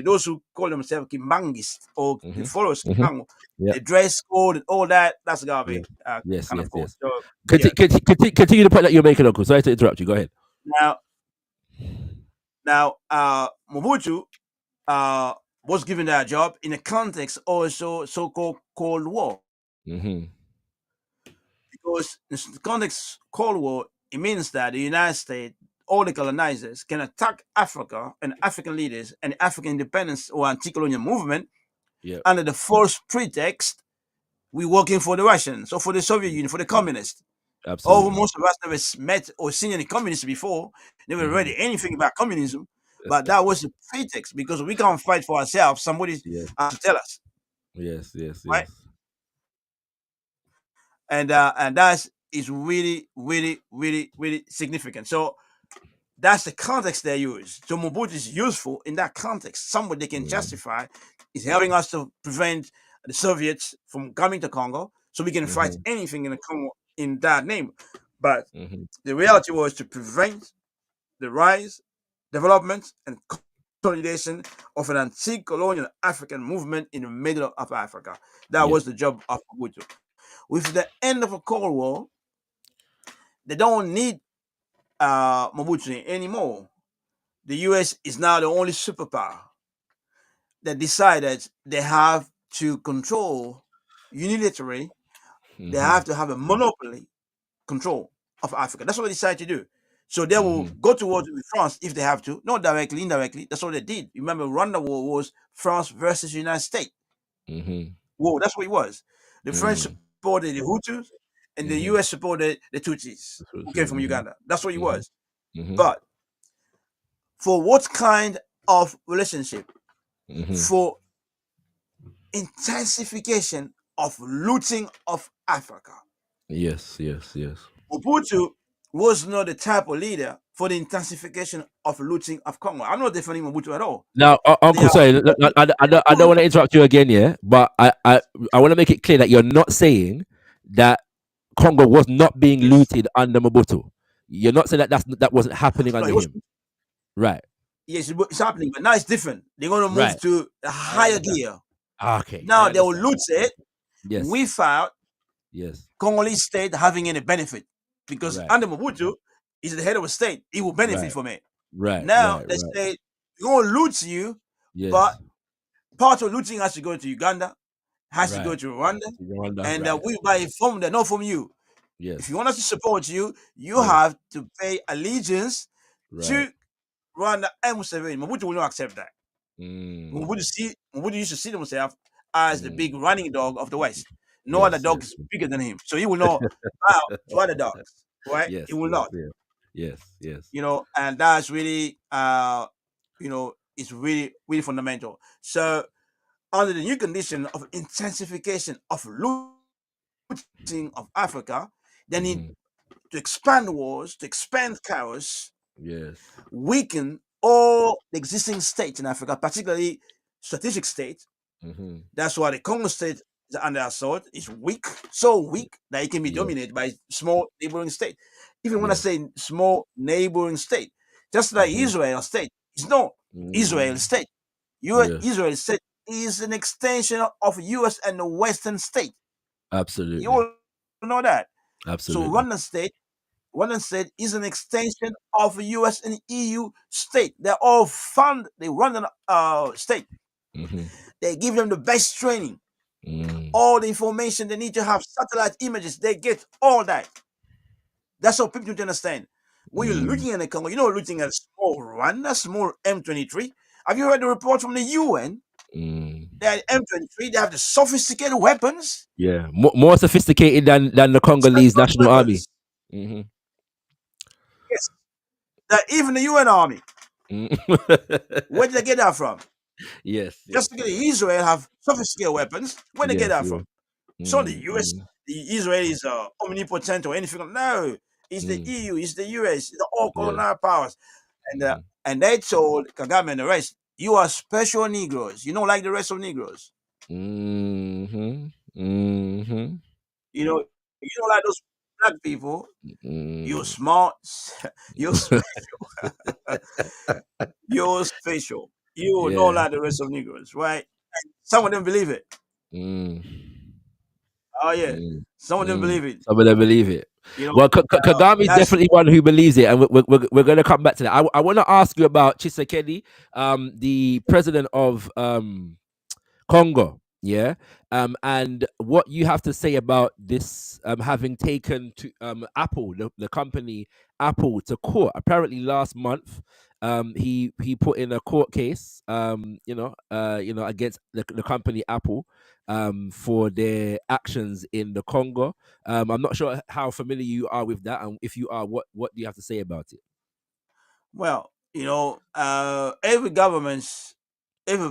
those who call themselves Kimbangists or the
Mm-hmm.
followers
Mm-hmm.
Kimbangu,
Yeah.
the dress code and all that, that's
Yeah.
Garvey
Yes.
kind
Yes.
of code.
Yes.
So yeah.
Continue the point that you're making, uncle. Sorry to interrupt you. Go ahead.
Now, Mobutu was given that job in a context also so-called Cold War.
Mm-hmm.
Because in the context of Cold War, it means that the United States, all the colonizers, can attack Africa and African leaders and African independence or anti-colonial movement
Yep.
under the false pretext we're working for the Russians or for the Soviet Union, for the communists. Although
Absolutely.
most of us never met or seen any communists before, never read
Mhm.
anything about communism, but that was the pretext because we can't fight for ourselves. Somebody
Yes.
has to tell us,
Yes. Yes.
right?
Yes.
And that is really, really, really, really significant. So that's the context they use. So Mobutu is useful in that context. Somebody they can justify is helping us to prevent the Soviets from coming to Congo, so we can fight
Mhm.
anything in the Congo in that name. But
Mhm.
the reality was to prevent the rise, development, and consolidation of an anti-colonial African movement in the middle of Africa. That
Yeah.
was the job of Mobutu. With the end of the Cold War, they don't need Mobutu anymore. The US is now the only superpower that decided they have to control unilaterally, they
Mhm.
have to have a monopoly control of Africa. That's what they decided to do. So they will
Mhm.
go to war with France if they have to, not directly, indirectly. That's what they did. Remember, Rwanda war was France versus the United States.
Mhm.
War. That's what it was. The French
Mm.
supported the Hutus, and the
Mhm.
US supported the Tutsis, who came from
Mhm.
Uganda. That's what it
Mhm.
was.
Mhm.
But for what kind of relationship?
Mhm.
For intensification of looting of Africa.
Yes. Yes. Yes.
Mobutu was not the type of leader for the intensification of looting of Congo. I'm not defending Mobutu at all.
Now,
They
Uncle,
are
sorry, I don't want to interrupt you again, yeah, but I want to make it clear that you're not saying that Congo was not being
yes,
looted under Mobutu. You're not saying that that wasn't happening
no,
under
it was
him, right?
yes, it's happening, but now it's different. They're going to move
Right.
to a
I
higher
understand.
gear.
Okay, I
Now they will
understand.
loot it
Yes.
without
Yes.
Congolese state having any benefit, because
Right.
under Mobutu, he's the head of a state. He will benefit
Right.
from it.
Right.
Now
Right.
they
Right.
say we're going to loot you, but
Yes.
part of looting has to go to Uganda, has to go
Right.
to Rwanda,
Rwanda.
and
Right.
we buy it from them, not from you. If you
Yes.
want us to support you, you
Yes.
have to pay allegiance
Right.
to Rwanda and Museveni. Mobutu will not accept that.
Mm.
Mobutu used to see himself as the big
Mm.
running dog of the West. No other
Yes.
dog
Yes.
is bigger than him. So he will not bow to other dogs, right? He
Yes.
will
Yes.
not,
Yes. Yes. Yes.
and that's really, it's really, really fundamental. So under the new condition of intensification of looting of Africa, they need
Mhm.
to expand wars, to expand chaos,
Yes.
weaken all the existing states in Africa, particularly strategic states.
Mhm.
That's why the Congo state is under assault. It's weak, so weak that it can be
Yes.
dominated by small neighboring state. Even when I
Yes.
say small neighboring state, just like
Mhm.
Israel state, it's not Israel
Mm.
state.
Yes.
Israel state is an extension of US and the Western state. You
Absolutely.
all know that. So
Absolutely.
Rwandan state is an extension of US and EU state. They're all fund the Rwandan state.
Mhm.
They give them the best training,
Mm.
all the information they need to have, satellite images. They get all that. That's how people need to understand. When you're
Mm.
looking at the Congo, you're not looking at a small Rwanda, small M23. Have you heard the report from the UN?
Mm.
They had M23. They have the sophisticated weapons,
Yeah. More sophisticated than the Congolese
special
National Army.
weapons.
Mhm.
Yes, that even the UN army.
Mm.
Where did they get that from?
Yes. Yes.
Just because Israel have sophisticated weapons, where they get
Yes.
that
Yes.
from? So the
Mm.
US,
Mm.
the Israelis are omnipotent or anything. No, it's the
Mm.
EU, it's the US, the all
Yes.
colonial powers.
Mhm.
And they told Kagame and the rest, you are special Negroes. You don't like the rest of Negroes.
Mhm. Mhm.
You don't like those black people. You're
Mm.
smart. You're special. You're special. You don't
Yeah.
like the rest of Negroes, right? Some of them believe it.
Mm.
Oh yeah,
Mm.
some of them
Mm.
believe it.
Some of them believe it.
You know,
Well, Kagame is
that's
definitely one who believes it, and we're going to come back to that. I want to ask you about Tshisekedi, the president of Congo. Yeah. And what you have to say about this having taken to Apple, the company Apple, to court. Apparently last month, he put in a court case, against the company Apple, for their actions in the Congo. I'm not sure how familiar you are with that, and if you are, what do you have to say about it?
Well, every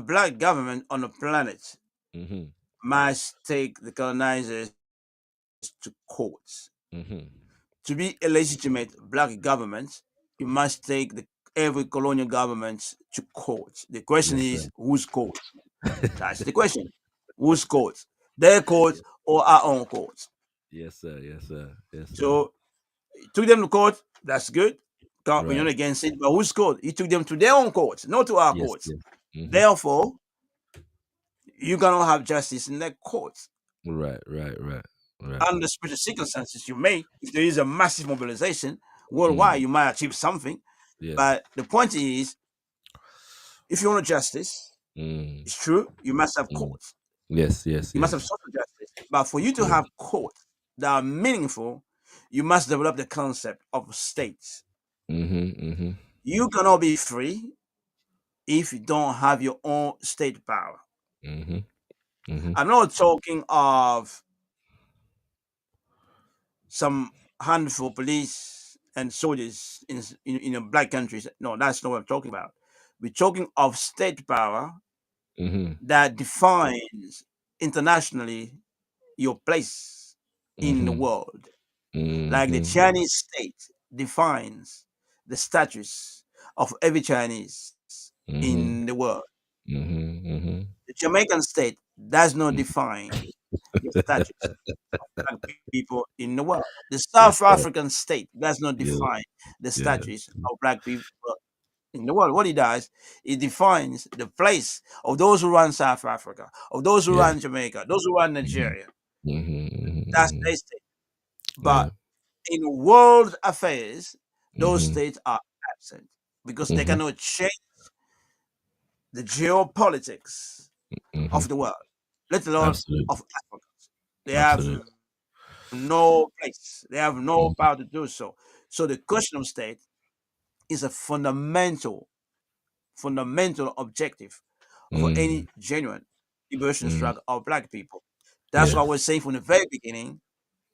black government on the planet
Mm-hmm.
must take the colonizers to court.
Mm-hmm.
To be a legitimate black government, you must take every colonial government to court. The question
Yes, sir.
is, whose court? That's the question. Whose court? Their court or our own court?
Yes, sir. Yes, sir. Yes, sir.
So took them to court. That's good. We're
Right.
not against it, but whose court? He took them to their own court, not to our
Yes.
courts.
Yes. Mm-hmm.
Therefore, you cannot have justice in that court.
Right. Right. Right. Right.
Under special circumstances, you may, if there is a massive mobilization worldwide,
Mm.
you might achieve something.
Yes.
But the point is, if you want justice,
Mm.
it's true, you must have
Mm.
courts.
Yes. Yes.
You must
Yes.
have social justice. But for you to
Yes.
have courts that are meaningful, you must develop the concept of states.
Mm-hmm. Mm-hmm.
You cannot be free if you don't have your own state power.
Mm-hmm. Mm-hmm.
I'm not talking of some handful police and soldiers in black countries. No, that's not what I'm talking about. We're talking of state power
Mm-hmm.
that defines internationally your place in the
Mm-hmm.
world. Like the
Mm-hmm.
Chinese state defines the status of every Chinese
Mm-hmm.
in the world.
Mm-hmm. Mm-hmm.
The Jamaican state does not define the status of black people in the world. The
Yes,
South
sir.
African state does not
Yeah.
define the
Yeah.
status of black people in the world. What it does, it defines the place of those who run South Africa, of those who
Yes.
run Jamaica, those who run
Mm-hmm.
Nigeria.
Mm-hmm.
That's
Mm-hmm.
their state.
Yeah.
But in world affairs, those
Mm-hmm.
states are absent because they
Mm-hmm.
cannot change the geopolitics
Mm-hmm.
of the world, let alone
Absolutely.
of Africa. They have
Absolutely.
no place. They have no
Mm-hmm.
power to do so. So the question of state is a fundamental objective for
Mm-hmm.
any genuine liberation
Mm-hmm.
struggle of black people. That's why
Yes.
we're saying from the very beginning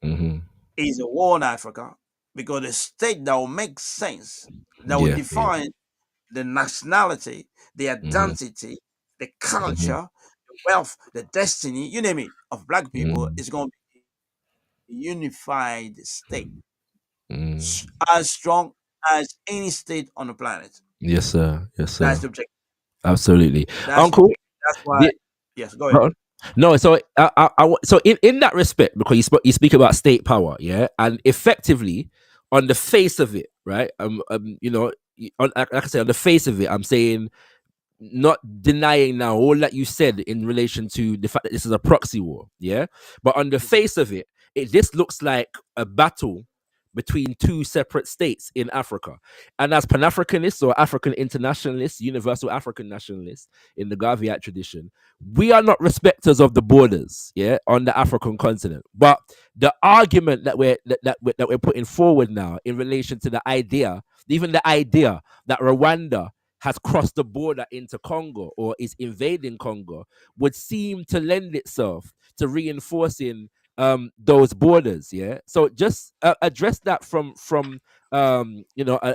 Mm-hmm.
is a war in Africa because the state that will make sense, that will
Yeah. Yeah.
define the nationality, the
Mm-hmm.
identity, the
Mm-hmm.
culture, the wealth, the destiny, you name it, of black people
Mm-hmm.
is going to be a unified state,
Mm.
as strong as any state on the planet.
Yes, sir. Yes,
That's
sir.
the objective.
Absolutely.
That's the
Uncle,
objective. That's why.
the,
Yes, go ahead.
Go on. No, so so in that respect, because you speak about state power, yeah, and effectively, on the face of it, right? Like I said, on the face of it, I'm saying, not denying now all that you said in relation to the fact that this is a proxy war, yeah. But on the face of it, this looks like a battle between two separate states in Africa. And as Pan Africanists or African internationalists, universal African nationalists in the Gaviat tradition, we are not respecters of the borders, yeah, on the African continent. But the argument that we're putting forward now in relation to the idea, even the idea that Rwanda has crossed the border into Congo or is invading Congo, would seem to lend itself to reinforcing those borders. Yeah. So just address that from a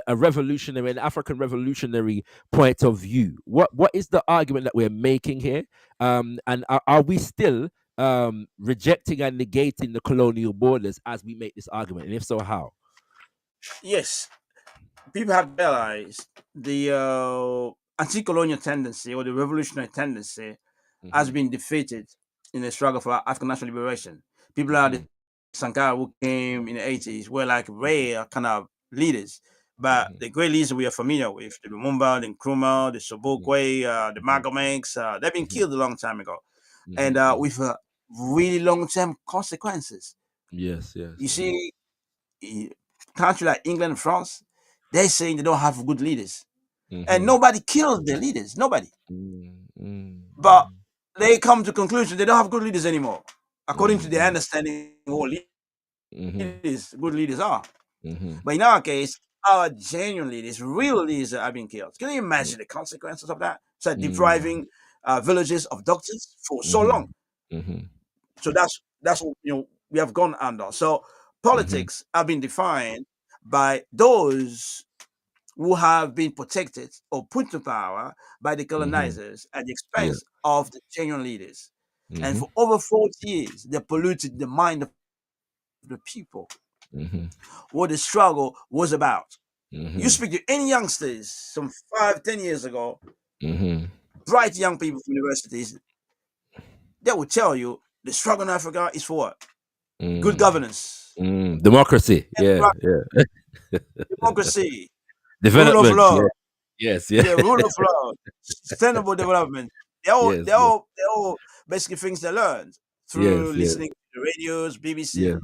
revolutionary, an African revolutionary point of view. What is the argument that we're making here? And are we still rejecting and negating the colonial borders as we make this argument? And if so, how?
Yes, people have realized the anti-colonial tendency or the revolutionary tendency has
Mm-hmm.
been defeated in the struggle for African national liberation. People like the Sankara who came in the 80s were like rare kind of leaders. But
Mm-hmm.
the great leaders we are familiar with, the Lumumba, the Nkrumah, the Sobukwe, the Magomex, they've been killed a long time ago. And
Mm-hmm.
with really long-term consequences.
Yes, yes,
You
yes.
see, countries like England and France, they're saying they don't have good leaders. And
Mm-hmm.
nobody kills their leaders. Nobody.
Mm-hmm.
But they come to conclusion they don't have good leaders anymore, according to their
Mhm.
understanding of what
Mhm.
good leaders are.
Mhm.
But in our case, our genuine leaders, real leaders are being killed. Can you imagine the consequences of that? So
Mhm.
depriving villages of doctors for so long.
Mhm. Mhm.
So that's what we have gone under. So
Mhm.
politics have been defined by those who have been protected or put to power by the
Mhm.
colonizers at the
Yeah.
expense of the genuine leaders. And
Mhm.
for over 40 years, they polluted the mind of the people.
Mhm.
What the struggle was about. You
Mhm.
speak to any youngsters some 5, 10 years ago,
Mhm.
bright young people from universities, they will tell you the struggle in Africa is for what? Good
Mm.
governance,
Democracy. Yeah. Yeah.
democracy, rule of
Development.
law,
Yeah. Yes. Yeah.
yeah, rule of law, sustainable development. They all,
Yes.
they
Yes.
all, they all basically things they learned through
Yes. Yes.
listening to the radios,
Yeah.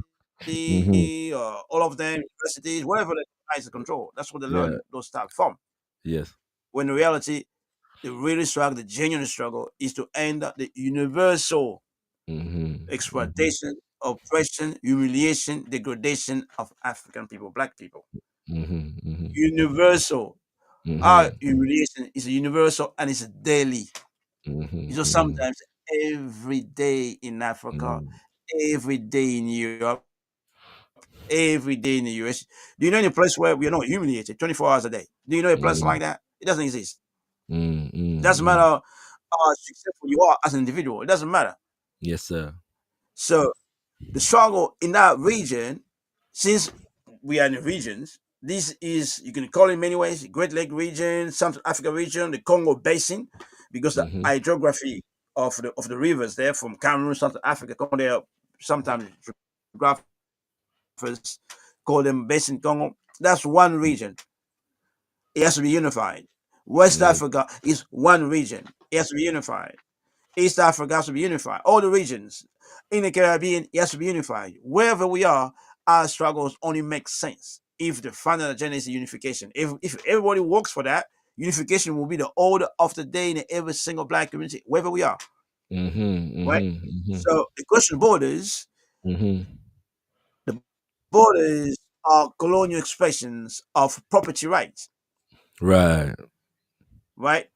BBC,
Mhm.
or all of them, universities, wherever they try to control. That's what they
Yeah.
learn those stuff from.
Yes.
When in reality, the really struggle, the genuine struggle, is to end the universal
Mhm. Mhm.
exploitation, oppression, humiliation, degradation of African people, black people.
Mhm. Mhm.
Universal. Our
Mhm.
humiliation is universal and it's daily.
Mhm.
So
Mhm.
sometimes every day in Africa,
Mhm.
every day in Europe, every day in the US. Do you know any place where we are not humiliated 24 hours a day? Do you know a place
Mhm.
like that? It doesn't exist.
Mm,
It
mm,
doesn't
mm.
matter how successful you are as an individual. It doesn't matter.
Yes, sir.
So the struggle in that region, since we are in the regions, this is, you can call it in many ways, Great Lake region, Central Africa region, the Congo Basin, because the
Mhm.
hydrography of the rivers there from Cameroon, Central Africa, Congo, there sometimes geographers call them Basin Congo. That's one region. It has to be unified. West
Yes.
Africa is one region. It has to be unified. East Africa has to be unified. All the regions in the Caribbean, it has to be unified. Wherever we are, our struggles only make sense if the final agenda is unification. If everybody works for that, unification will be the order of the day in every single black community, wherever we are.
Mhm.
Right?
Mhm. Mhm.
So the question of borders,
Mhm.
the borders are colonial expressions of property rights,
Right.
right?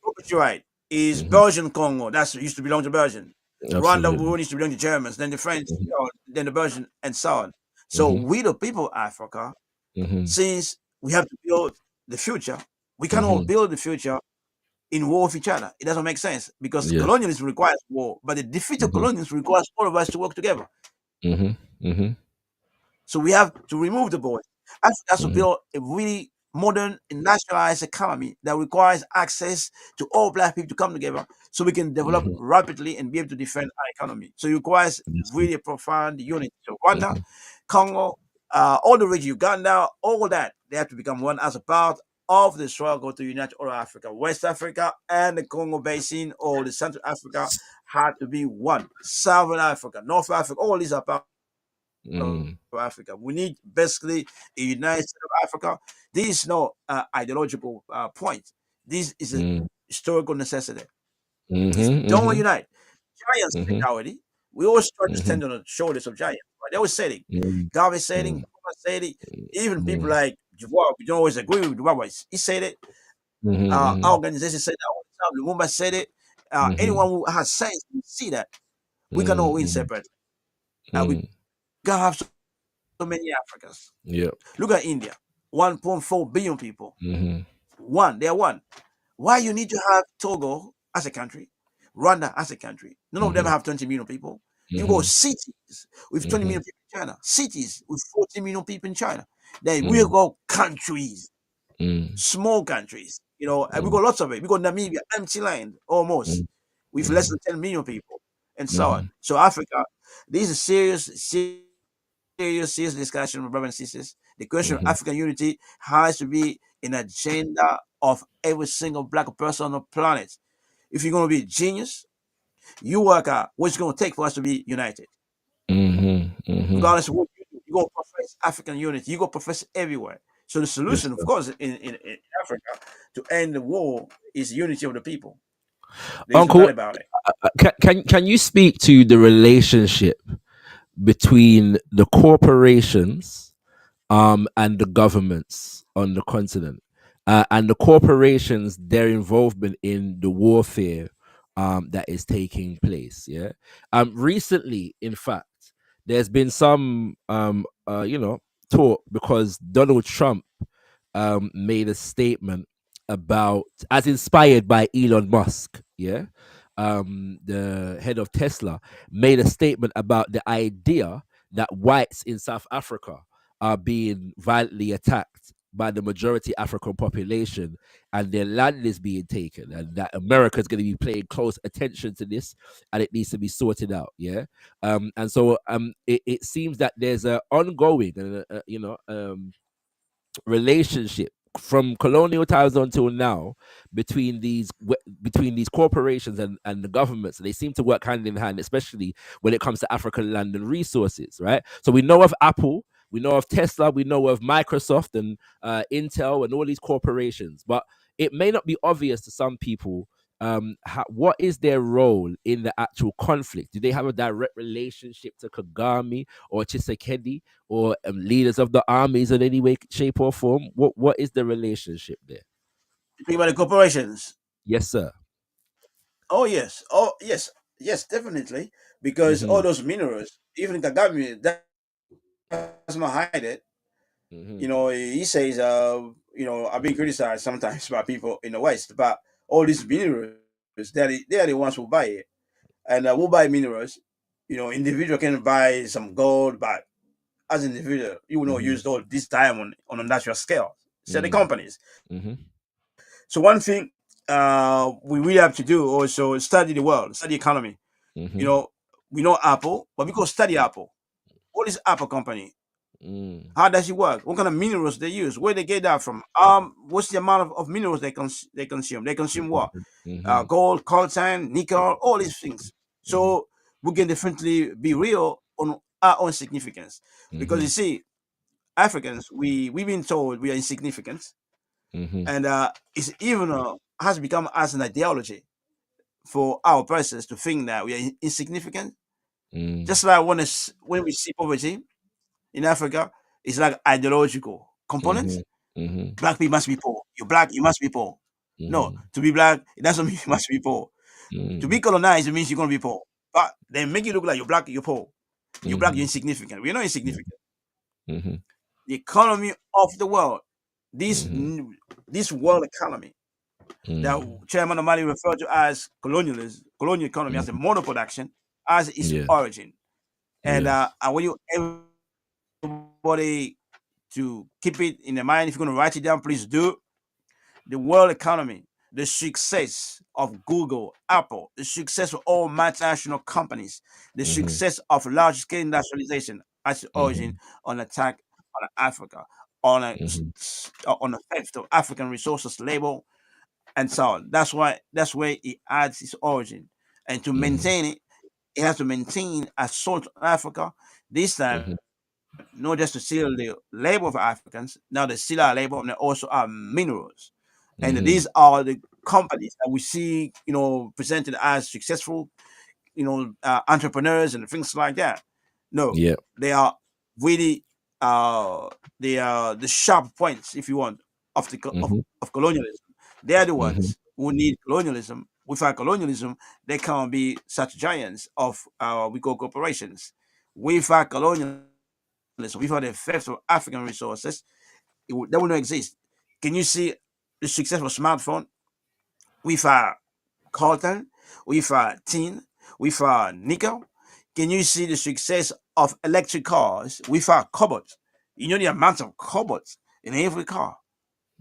Property right is
Mhm.
Belgian Congo. That's used to belong to Belgium. Rwanda
Absolutely.
used to belong to Germans, then the French,
Mhm.
then the Belgian, and so on. So
Mhm.
we, the people of Africa,
Mhm.
since we have to build the future, we cannot
Mhm.
build the future in war with each other. It doesn't make sense because
Yes.
colonialism requires war, but the defeat of
Mhm.
colonialism requires all of us to work together.
Mhm. Mhm.
So we have to remove the borders. Africa has to
Mhm.
build a really modern and nationalized economy that requires access to all black people to come together so we can develop
Mhm.
rapidly and be able to defend our economy. So it requires
Yes, sir.
really profound unity. So Rwanda,
Mhm.
Congo, all the region, Uganda, all that, they have to become one as a part of the struggle to unite all Africa. West Africa and the Congo Basin or the Central Africa had to be one. Southern Africa, North Africa, all these are part of
Mhm.
Africa. We need basically a united state of Africa. This is no ideological point. This is a
Mhm.
historical necessity. If
Mhm.
we don't
Mhm.
unite, giants said
Mhm.
that already. We always try to
Mhm.
stand on the shoulders of giants. Right? They always said it.
Mhm.
Garvey said it.
Mhm.
Nkrumah said it. Even people
Mhm.
like Dubois, we don't always agree with Dubois. He said it. Our
Mhm.
organization said that all the time. Lumumba said it. Anyone
Mhm.
who has sense will see that we cannot win
Mhm.
separately. We
Mhm.
can't have so many Africans.
Yep.
Look at India, 1.4 billion people.
Mhm.
One, they're one. Why you need to have Togo as a country, Rwanda as a country? None of them
Mhm.
have 20 million people. You go
Mhm.
cities with 20 million
Mhm.
people in China, cities with 40 million people in China. Then we
Mhm.
go countries,
Mhm.
small countries. And we
Mhm.
got lots of it. We got Namibia, empty land almost,
Mhm.
with less than
Mhm.
10 million people, and so on.
Mhm.
So Africa, this is serious discussion, my brothers and sisters. The question of
Mhm.
African unity has to be an agenda of every single black person on the planet. If you're going to be a genius, you work out what it's going to take for us to be united.
Mhm. Mhm.
Regardless of what you do, you go profess African unity. You go profess everywhere. So the
Yes,
solution, of
sir.
course, in Africa to end the war is unity of the people. There's no
Uncle,
doubt about it.
can you speak to the relationship between the corporations and the governments on the continent, and the corporations, their involvement in the warfare that is taking place? Yeah. Recently, in fact, there's been some talk because Donald Trump made a statement about, as inspired by Elon Musk, yeah, the head of Tesla, made a statement about the idea that whites in South Africa are being violently attacked by the majority African population, and their land is being taken, and that America is going to be paying close attention to this, and it needs to be sorted out. Yeah. And so it seems that there's a ongoing relationship from colonial times until now between these corporations and the governments. They seem to work hand in hand, especially when it comes to African land and resources, right? So we know of Apple, we know of Tesla, we know of Microsoft and Intel and all these corporations, but it may not be obvious to some people what is their role in the actual conflict. Do they have a direct relationship to Kagame or Chisekedi or leaders of the armies in any way, shape, or form? What is the relationship there?
You think about the corporations.
Yes, sir.
Oh yes. Oh yes. Yes, definitely. Because all
Mm-hmm.
those minerals, even Kagame does not hide it.
Mm-hmm.
You know, he says, I've been criticized sometimes by people in the West, but all these minerals, they are the ones who buy it, and who buy minerals. You know, individual can buy some gold, but as an individual, you will not
Mm-hmm.
use all this diamond on a natural scale. So the
Mm-hmm.
companies.
Mm-hmm.
So one thing we really have to do also study the world, study economy. You
Mm-hmm.
know, we know Apple, but we go study Apple. What is Apple company?
Mm-hmm.
How does it work? What kind of minerals they use? Where they get that from? What's the amount of minerals they consume? They consume what?
Mm-hmm.
Gold, coltan, nickel, all these things.
Mm-hmm.
So we can definitely be real on our own significance. Because
Mm-hmm.
you see, Africans, we've been told we are insignificant,
Mm-hmm.
and it's even has become as an ideology for our persons to think that we are insignificant. Just like when we see poverty in Africa, it's like ideological
Mm-hmm.
components.
Mm-hmm.
Black people must be poor. You're black, you must be poor. No,
Mm-hmm.
to be black, it doesn't mean you must be poor. To
Mm-hmm.
be colonized, it means you're gonna be poor. But they make you look like you're black, you're poor. You're black, you're
Mm-hmm.
insignificant. We're not insignificant.
Mm-hmm.
The economy of the world, this
Mm-hmm.
this world economy that
Mm-hmm.
Chairman O'Malley referred to as colonialism, colonial economy, as a mono production, as its
Yes.
origin.
Yes.
I want you everybody to keep it in the mind. If you're going to write it down, please do. The world economy, the success of Google, Apple, the success of all multinational companies, the
Mm-hmm.
success of large scale industrialization as the origin
Mm-hmm.
on attack on Africa, on
Mm-hmm.
on a theft of African resources label, and so on. That's where it adds its origin. And to
Mm-hmm.
maintain it, it has to maintain assault on Africa. This time,
Mm-hmm.
not just to steal the labor of Africans, now they steal our labor and they also our minerals. And
Mm-hmm.
these are the companies that we see, presented as successful, entrepreneurs and things like that. No,
Yeah.
they are really they are the sharp points, if you want, of the
Mm-hmm.
of colonialism. They are the
Mm-hmm.
ones who need colonialism. Without colonialism, they can't be such giants of we call corporations. Without colonialism, without the theft of African resources, that would not exist. Can you see the successful smartphone without coltan, without tin, without nickel? Can you see the success of electric cars without cobalt? You know the amount of cobalt in every car.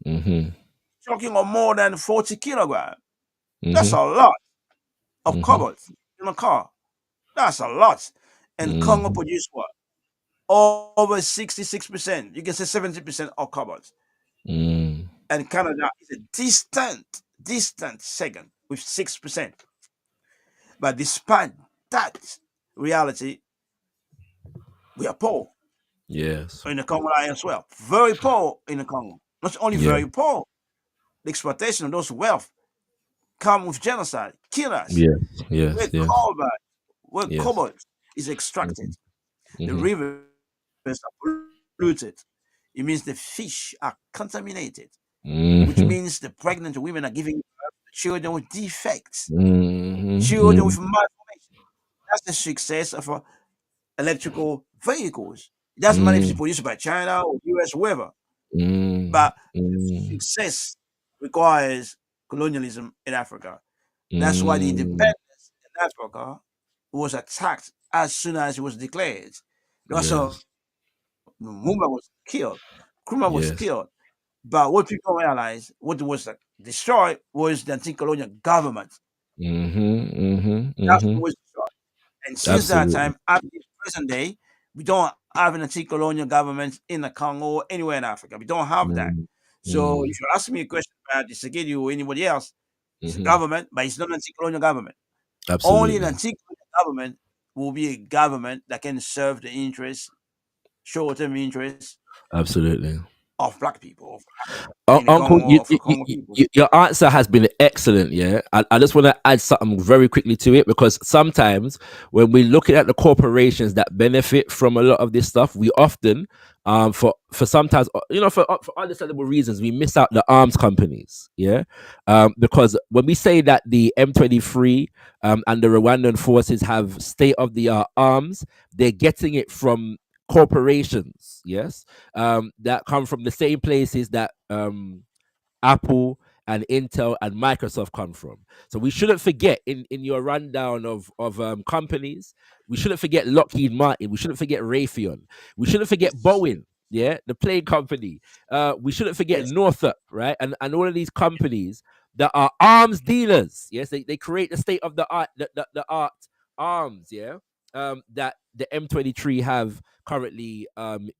Mm-hmm.
Talking of more than 40 kilograms. That's
Mm-hmm.
a lot of
Mm-hmm.
cobalt in a car. That's a lot. And Congo
Mm-hmm.
produce what? Over 66%. You can say 70% of cobalt.
Mm.
And Canada is a distant second with 6%. But despite that reality, we are poor
Yes.
in the Congo as well. Very poor in the Congo. Not only
Yeah.
very poor, the exploitation of those wealth come with genocide, kill us.
Yes, yes,
Where
yes,
cobalt, where
yes.
cobalt is extracted, the
Mm-hmm.
rivers are polluted. It means the fish are contaminated, which
Mm-hmm.
means the pregnant women are giving birth to children with defects,
Mm-hmm.
children with malformation. That's the success of electrical vehicles. It doesn't matter if it's produced by China or US, whoever. But success requires colonialism in Africa. That's why the independence in Africa was attacked as soon as it was declared. Also,
Yes,
Mumba was killed, Nkrumah was
yes.
killed. But what people realize, what was destroyed was the anti-colonial government.
Mm-hmm. Mm-hmm.
That's
Mm-hmm.
what was destroyed. And since that
Absolutely.
time, up to the present day, we don't have an anti-colonial government in the Congo or anywhere in Africa. We don't have that. So if you ask me a question about the Segedi or anybody else, it's a
Mm-hmm.
government, but it's not an anti-colonial government. Only an
Absolutely.
anti-colonial government will be a government that can serve the interests, short-term interests
Absolutely.
of black people, of in the
Uncle,
Congo, of the Congo people.
your answer has been excellent. Yeah, I just want to add something very quickly to it, because sometimes when we're looking at the corporations that benefit from a lot of this stuff, we often, for sometimes, for understandable reasons, we miss out the arms companies. Yeah, because when we say that the M23 and the Rwandan forces have state of the art arms, they're getting it from corporations. Yes, that come from the same places that Apple and Intel and Microsoft come from. So we shouldn't forget in your rundown of companies, we shouldn't forget Lockheed Martin, we shouldn't forget Raytheon, we shouldn't forget
Yes,
Boeing, yeah, the plane company. We shouldn't forget
yes,
Northrop, right? And all of these companies that are arms dealers. Yes, they create the state of the art arms, yeah. That the M23 have currently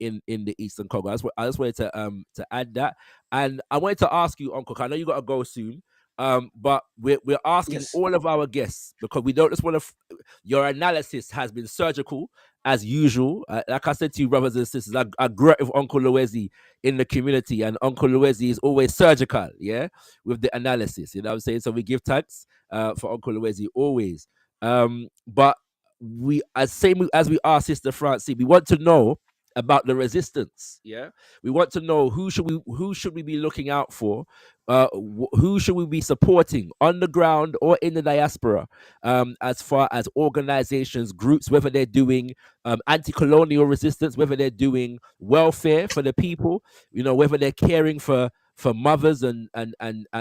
in the Eastern Congo. I just wanted to add that. And I wanted to ask you, Uncle, 'cause I know you got to go soon. But we're asking
yes.
all of our guests, because we don't just want to. Your analysis has been surgical as usual. Like I said to you, brothers and sisters, I grew up with Uncle Luwezi in the community, and Uncle Luwezi is always surgical, yeah, with the analysis. You know what I'm saying? So we give thanks for Uncle Luwezi always. But we, as same as we asked Sister Francie, we want to know about the resistance. Yeah, we want to know who should we be looking out for, who should we be supporting on the ground or in the diaspora, as far as organizations, groups, whether they're doing anti-colonial resistance, whether they're doing welfare for the people, whether they're caring for mothers and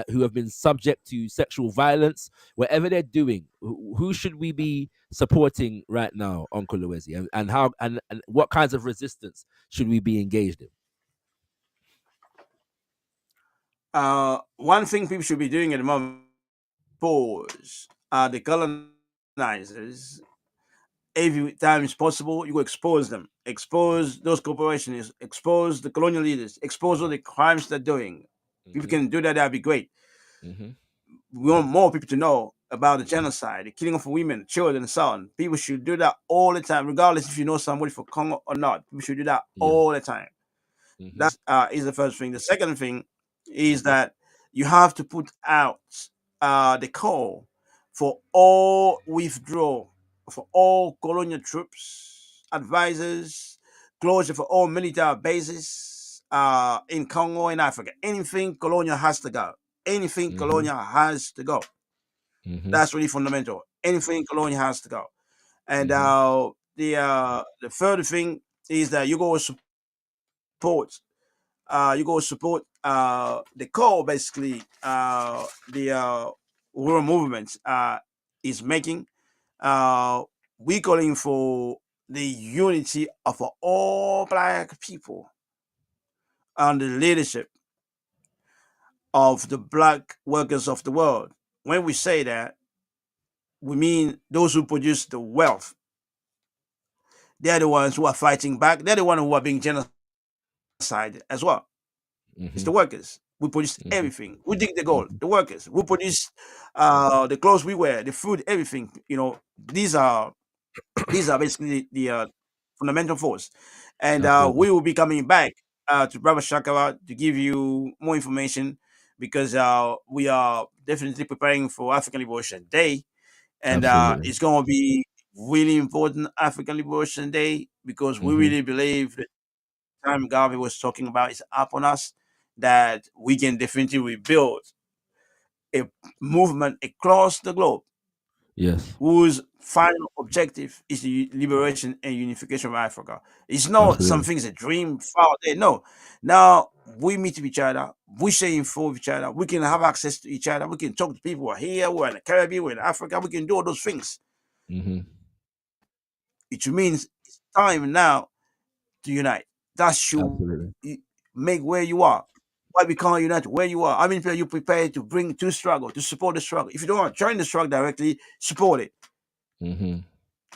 who have been subject to sexual violence, whatever they're doing. Who should we be supporting right now, Uncle Luwezi, and how and what kinds of resistance should we be engaged in?
One thing people should be doing at the moment, pause. The colonizers, every time it's possible, you go expose them, expose those corporations, expose the colonial leaders, expose all the crimes they're doing. People
Mm-hmm.
can do that, that'd be great.
Mm-hmm.
We want more people to know about the genocide, the killing of women, children, and so on. People should do that all the time, regardless if you know somebody from Congo or not. People should do that
Yeah.
all the time.
Mm-hmm.
That is the first thing. The second thing is that you have to put out the call for all withdrawal, for all colonial troops, advisors, closure for all military bases in Congo and Africa. Anything colonial has to go. Anything
Mm-hmm.
colonial has to go.
Mm-hmm.
That's really fundamental. Anything colonial has to go. And
Mm-hmm.
the third thing is that support you go support the call basically the rural movement is making. We calling for the unity of all black people under the leadership of the black workers of the world. When we say that, we mean those who produce the wealth. They're the ones who are fighting back. They're the ones who are being genocided as well. It's
Mm-hmm.
the workers. We produce
Mm-hmm.
everything. We dig the gold.
Mm-hmm.
The workers. We produce the clothes we wear, the food, everything. These are basically the fundamental force. And
Absolutely.
we will be coming back to Brother Shakara to give you more information. because we are definitely preparing for African Liberation Day, and
Absolutely.
it's going to be really important African Liberation Day, because we
Mm-hmm.
really believe that the time Garvey was talking about is upon us, that we can definitely rebuild a movement across the globe
Yes.
whose final objective is the liberation and unification of Africa. It's not
Absolutely.
something, a dream far there. No. Now we meet each other, we share info with each other, we can have access to each other, we can talk to people who are here, we're in the Caribbean, we're in Africa, we can do all those things.
Mm-hmm.
It means it's time now to unite. That should
Absolutely.
make where you are. Why we can't unite where you are? I mean, you prepared to bring to struggle, to support the struggle. If you don't want to join the struggle directly, support it.
Mm-hmm.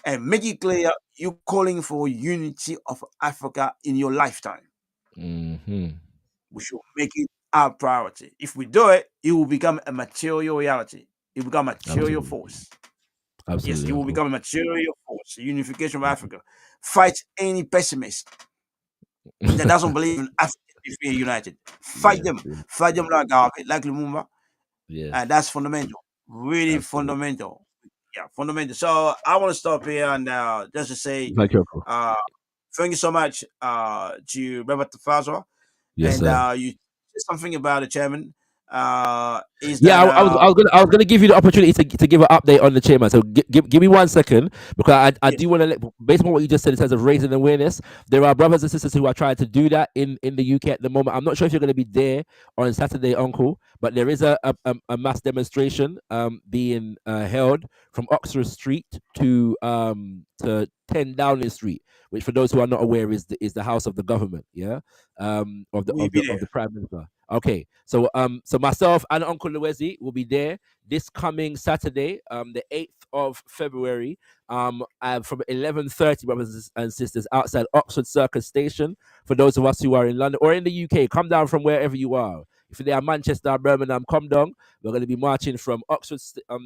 And make it clear you're calling for unity of Africa in your lifetime.
Mm-hmm.
We should make it our priority. If we do it, it will become a material reality. It will become a material
Absolutely.
force. Yes,
Absolutely,
it will
Uncle.
become a material force. The unification of Africa. Fight any pessimist that doesn't believe in Africa being united. Fight
Yes.
them. Fight them like Garvey, like Lumumba.
Yes.
And that's fundamental. Really
Absolutely.
fundamental. Yeah, fundamental. So I want to stop here and just to say
Thank you, Uncle.
uh, thank you so much to Robert Fazwa.
Yes,
And
sir.
you said something about the chairman. Is
Yeah,
that
I was gonna give you the opportunity to give an update on the chairman. So give me 1 second, because I
yes,
do want to, based on what you just said in terms of raising awareness, there are brothers and sisters who are trying to do that in the UK at the moment. I'm not sure if you're going to be there on Saturday, Uncle, but there is a mass demonstration being held from Oxford Street to 10 Downing Street, which, for those who are not aware, is the house of the government, yeah, of the
we'll
of
be
the of
there.
the prime minister. Okay, so myself and Uncle Luwezi will be there this coming Saturday, the 8th of February, from 11:30, brothers and sisters, outside Oxford Circus Station. For those of us who are in London or in the UK, come down from wherever you are. If they are Manchester, Birmingham, come down. We're going to be marching from Oxford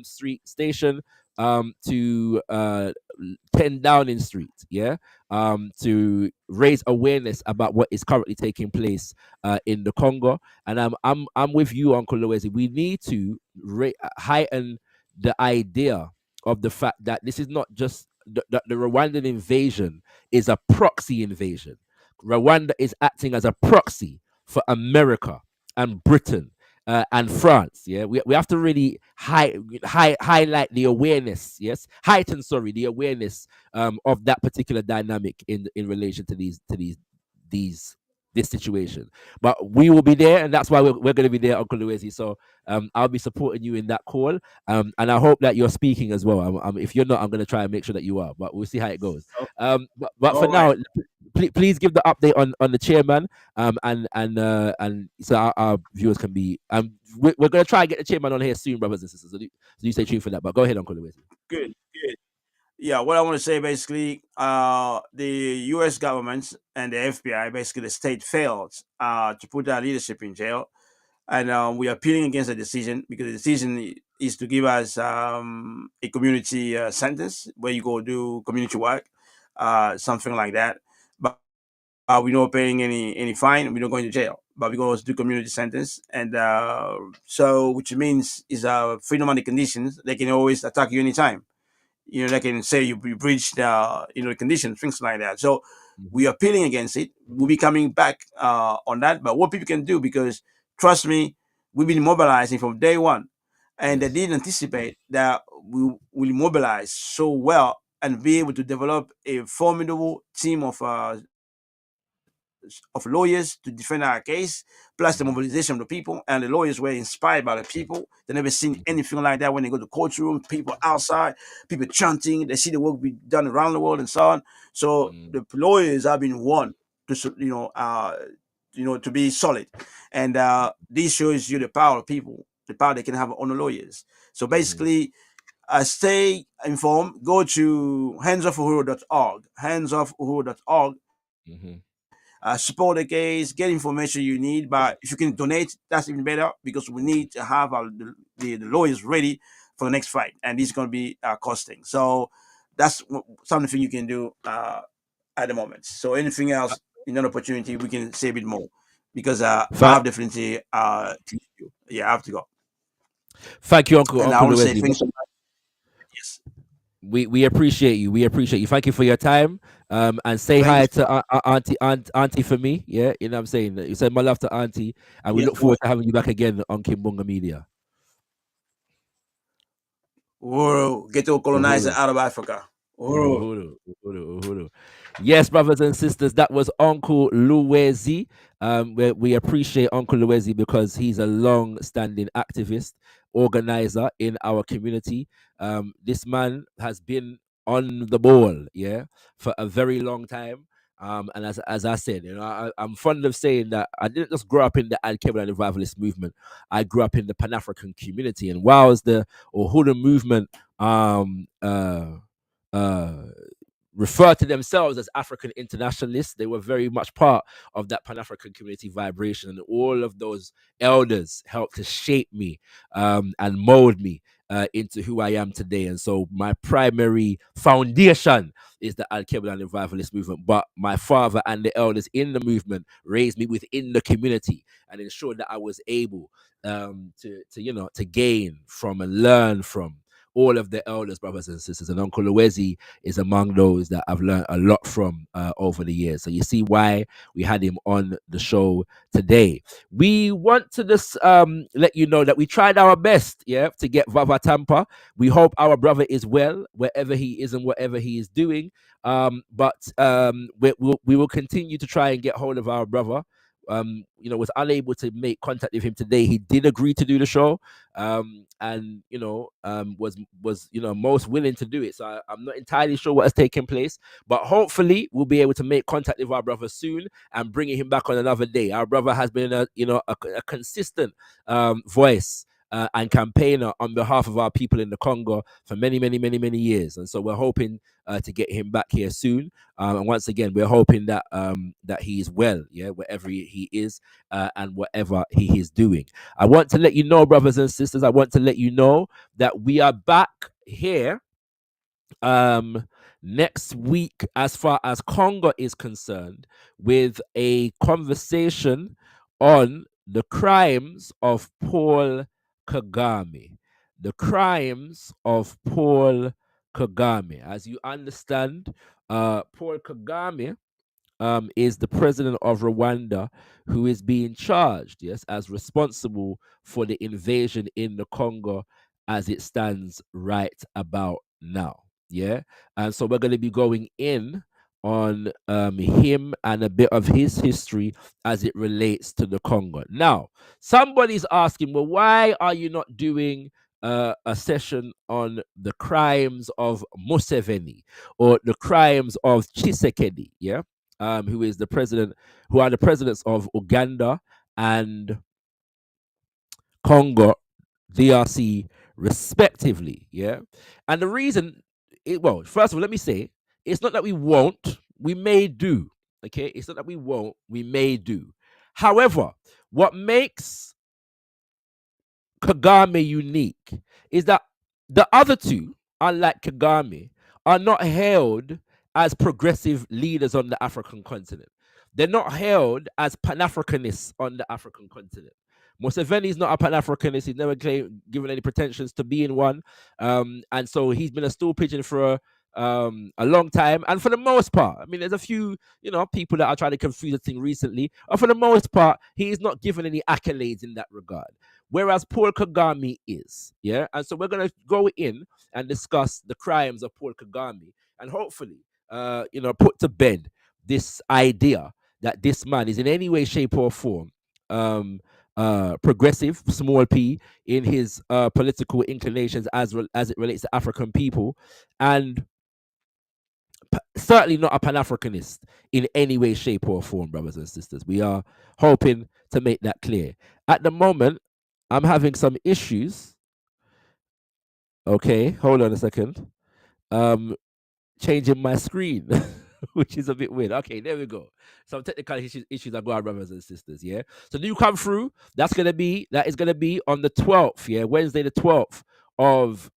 Street Station to 10 Downing Street, yeah, to raise awareness about what is currently taking place in the Congo. And I'm with you, Uncle Luwezi. We need to heighten the idea of the fact that this is not just the Rwandan invasion is a proxy invasion. Rwanda is acting as a proxy for America and Britain and France. Yeah, we have to really highlight the awareness. Yes, heighten, sorry, the awareness of that particular dynamic in relation to these this situation. But we will be there, and that's why we're going to be there, Uncle Luwezi. So I'll be supporting you in that call, and I hope that you're speaking as well. If you're not, I'm going to try and make sure that you are, but we'll see how it goes.
Oh,
But for
all right.
now, please give the update on the chairman, and so our viewers can be. We're going to try and get the chairman on here soon, brothers and sisters. So you stay tuned for that. But go ahead, Uncle Luwezi.
Good. Good. Yeah, what I want to say basically, the U.S. government and the FBI, basically the state, failed to put our leadership in jail, and we are appealing against the decision, because the decision is to give us a community sentence where you go do community work, something like that. But we're not paying any fine, we're not going to jail, but we're going to do community sentence, and so which means is freedom under conditions. They can always attack you anytime. They can say you breached the conditions, things like that. So
Mhm.
we are appealing against it. We'll be coming back on that. But what people can do, because trust me, we've been mobilizing from day one, and they
Yes.
didn't anticipate that we will mobilize so well and be able to develop a formidable team of lawyers to defend our case, plus the
Mhm.
mobilization of the people. And the lawyers were inspired by the people. They never seen
Mhm.
anything like that when they go to courtroom, people outside, people chanting, they see the work be done around the world and so on. So
Mhm.
the lawyers have been won to, to be solid. And this shows you the power of people, the power they can have on the lawyers. So
Mhm.
basically, stay informed. Go to handsofuhuru.org, handsofuhuru.org.
Mhm.
Support the case, get information you need. But if you can donate, that's even better, because we need to have the lawyers ready for the next fight, and this is going to be costing. So that's something you can do at the moment. So anything else, in an opportunity, we can say a bit more, because I
Fa-
have definitely Yeah, I have to go.
Thank you, Uncle
And I want to say
Luwezi.
thanks. Yes.
We appreciate you. We appreciate you. Thank you for your time. And say
Thank
hi
you.
to Auntie for me. Yeah, you know what I'm saying. You said my love to Auntie, and we
Yes,
look forward to having you back again on Kimbunga Media.
Uhuru, get to colonize out of Africa. Uhuru.
Uhuru. Yes, brothers and sisters, that was Uncle Luwezi. We appreciate Uncle Luwezi because he's a long-standing activist, organizer in our community. This man has been on the ball, yeah, for a very long time. And as I said, you know, I'm fond of saying that I didn't just grow up in the Al-Qaeda revivalist movement. I grew up in the Pan-African community, and whilst the Uhuru movement uh, refer to themselves as African internationalists. They were very much part of that Pan African community vibration, and all of those elders helped to shape me and mold me into who I am today. And so, my primary foundation is the Al Qaeda and Revivalist movement. But my father and the elders in the movement raised me within the community and ensured that I was able to gain from and learn from all of the elders, brothers and sisters. And Uncle Luwezi is among those that I've learned a lot from over the years. So you see why we had him on the show today. We want to just let you know that we tried our best, yeah, to get Vava Tampa. We hope our brother is well wherever he is and whatever he is doing. But we will continue to try and get hold of our brother. Was unable to make contact with him today. He did agree to do the show, and was most willing to do it. So I'm not entirely sure what has taken place, but hopefully we'll be able to make contact with our brother soon and bringing him back on another day. Our brother has been a consistent voice. And campaigner on behalf of our people in the Congo for many, many, many, many years, and so we're hoping to get him back here soon. And once again, we're hoping that that he is well, yeah, wherever he is and whatever he is doing. I want to let you know, brothers and sisters. I want to let you know that we are back here next week, as far as Congo is concerned, with a conversation on the crimes of Paul Kagame. The crimes of Paul Kagame. As you understand, Paul Kagame is the president of Rwanda who is being charged, yes, as responsible for the invasion in the Congo as it stands right about now. Yeah. And so we're going to be going in on him and a bit of his history as it relates to the Congo. Now, somebody's asking, well, why are you not doing a session on the crimes of Museveni or the crimes of Chisekedi? Yeah. Who are the presidents of Uganda and Congo, DRC, respectively. Yeah. And the reason, first of all, let me say, it's not that we won't, we may do. Okay. It's not that we won't, we may do. However, what makes Kagame unique is that the other two, unlike Kagame, are not hailed as progressive leaders on the African continent. They're not hailed as Pan-Africanists on the African continent. Museveni is not a Pan-Africanist. He's never given any pretensions to being one. And so he's been a stool pigeon for a long time. And for the most part, I mean, there's a few, people that are trying to confuse the thing recently. But for the most part, he is not given any accolades in that regard. Whereas Paul Kagame is, yeah? And so we're going to go in and discuss the crimes of Paul Kagame and hopefully, put to bed this idea that this man is in any way, shape, or form progressive, small p, in his political inclinations as it relates to African people, and certainly not a Pan-Africanist in any way, shape, or form, brothers and sisters. We are hoping to make that clear. At the moment, I'm having some issues. Okay, hold on a second. Changing my screen, which is a bit weird. Okay, there we go. Some technical issues are going on, brothers and sisters. Yeah. So do you come through? That is gonna be on the 12th. Yeah, Wednesday the 12th of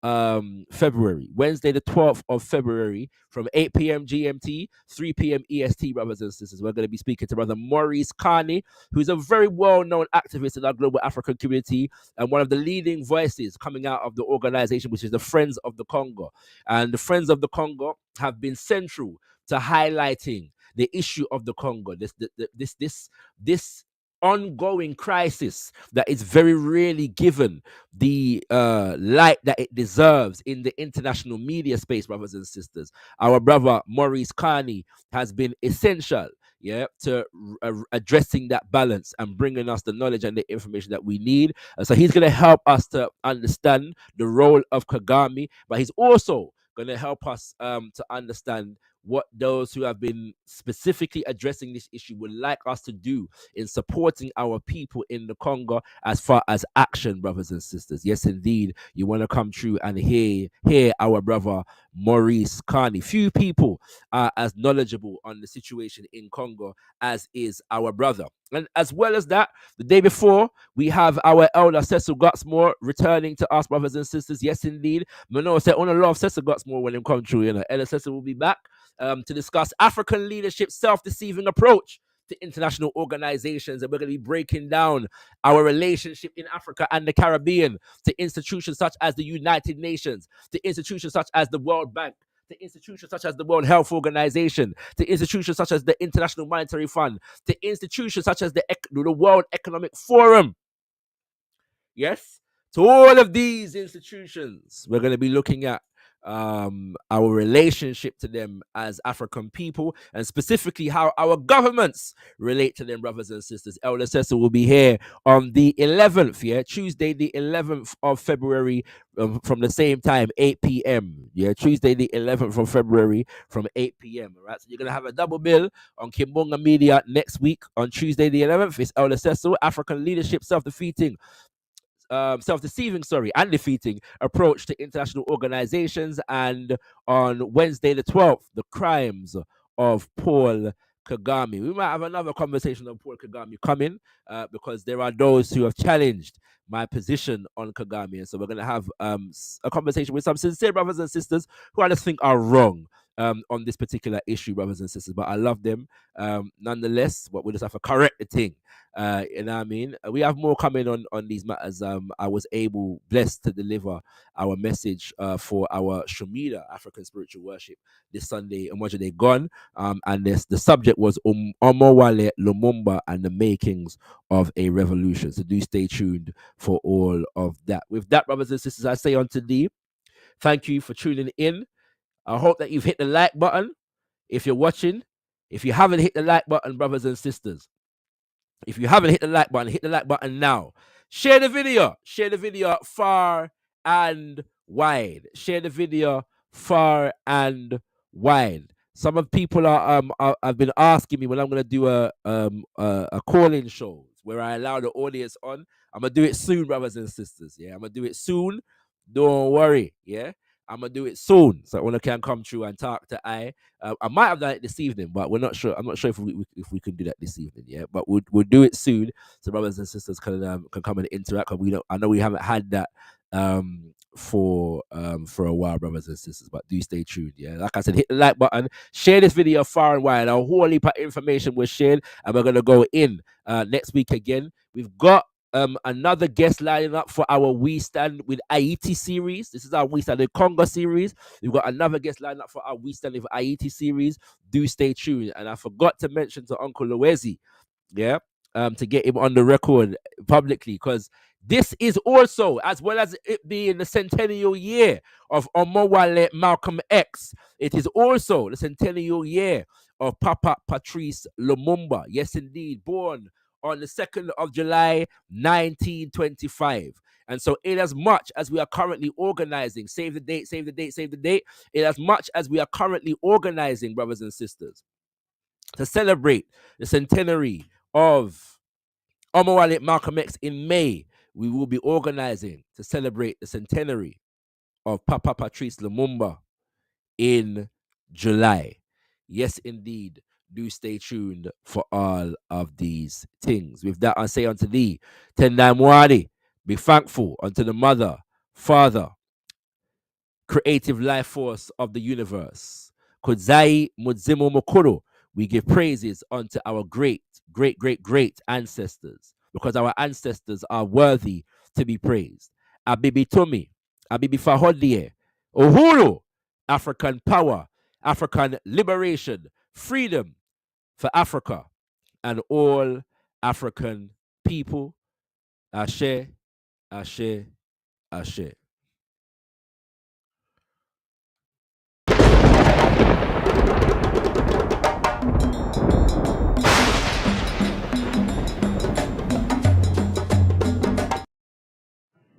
February, Wednesday the 12th of February, from 8 p.m. GMT, 3 p.m. EST, brothers and sisters. We're going to be speaking to Brother Maurice Carney, who's a very well-known activist in our global African community and one of the leading voices coming out of the organization, which is the Friends of the Congo. And the Friends of the Congo have been central to highlighting the issue of the Congo, this ongoing crisis that is very rarely given the light that it deserves in the international media space, brothers and sisters. Our brother Maurice Carney has been essential, to addressing that balance and bringing us the knowledge and the information that we need. So he's going to help us to understand the role of Kagame, but he's also going to help us to understand what those who have been specifically addressing this issue would like us to do in supporting our people in the Congo as far as action, brothers and sisters. Yes, indeed, you want to come through and hear our brother Maurice Carney. Few people are as knowledgeable on the situation in Congo as is our brother. And as well as that, the day before, we have our elder Cecil Gutsmore returning to us, brothers and sisters. Yes, indeed. Mano said, "On a lot of Cecil Gutsmore when him come through, Elder Cecil will be back to discuss African leadership self-deceiving approach to international organizations, and we're going to be breaking down our relationship in Africa and the Caribbean to institutions such as the United Nations, to institutions such as the World Bank, to institutions such as the World Health Organization, to institutions such as the International Monetary Fund, to institutions such as the World Economic Forum. Yes, to all of these institutions, we're going to be looking at our relationship to them as African people, and specifically how our governments relate to them, brothers and sisters. Elder Cecil will be here on the 11th, Tuesday the 11th of February, from the same time, 8 p.m. Tuesday the 11th of February from 8 p.m. All right, so you're gonna have a double bill on Kimbunga Media next week on Tuesday the 11th. It's Elder Cecil, African leadership self-deceiving and defeating approach to international organizations, and on Wednesday the 12th, the crimes of Paul Kagame. We might have another conversation on Paul Kagame coming, because there are those who have challenged my position on Kagame, and so we're going to have a conversation with some sincere brothers and sisters who I just think are wrong on this particular issue, brothers and sisters, but I love them nonetheless. But we just have to correct the thing. You know what I mean? We have more coming on these matters. I was blessed to deliver our message for our Shemida African spiritual worship this Sunday on Day Gone. And the subject was Omowale Lumumba and the makings of a revolution. So do stay tuned for all of that. With that, brothers and sisters, I say unto thee, thank you for tuning in. I hope that you've hit the like button if you're watching. If you haven't hit the like button, brothers and sisters, if you haven't hit the like button now. Share the video far and wide. Share the video far and wide. Some of people have been asking me when I'm gonna do a call-in show where I allow the audience on. I'm gonna do it soon, brothers and sisters. Yeah, I'm gonna do it soon. Don't worry. Yeah, I'm gonna do it soon, so when I can come through and talk to I might have done it this evening, but we're not sure. I'm not sure if we can do that this evening. Yeah, but we'll do it soon, so brothers and sisters can come and interact. I know we haven't had that for a while, brothers and sisters, but do stay tuned. Yeah, like I said, hit the like button, share this video far and wide. A whole heap of information was shared, and we're gonna go in next week again. We've got another guest lining up for our We Stand with Haiti series. This is our We Stand with Congo series. We've got another guest lining up for our We Stand with Haiti series. Do stay tuned. And I forgot to mention to Uncle Luwezi, to get him on the record publicly, because this is also, as well as it being the centennial year of Omowale Malcolm X, it is also the centennial year of Papa Patrice Lumumba. Yes, indeed, born on the 2nd of July, 1925. And so in as much as we are currently organizing, save the date, in as much as we are currently organizing, brothers and sisters, to celebrate the centenary of Omowale Malcolm X in May, we will be organizing to celebrate the centenary of Papa Patrice Lumumba in July. Yes, indeed. Do stay tuned for all of these things. With that, I say unto thee, Tendai Mwadi, be thankful unto the Mother, Father, creative life force of the universe. Kudzai Mudzimu Mukuru. We give praises unto our great, great, great, great ancestors, because our ancestors are worthy to be praised. Abibi Tumi, Abibi Fahodie, Uhuru, African power, African liberation, freedom for Africa and all African people. Ashe, Ashe, Ashe.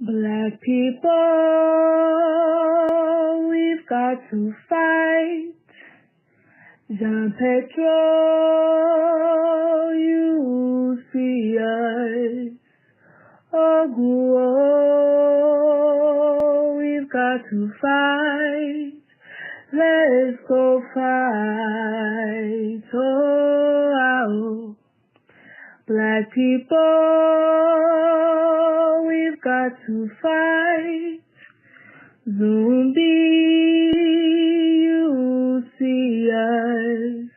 Black people, we've got to fight. Jean Petro, you see us. Oguo, we've got to fight. Let's go fight. Oh, Black people, we've got to fight. Zumbi, you see us.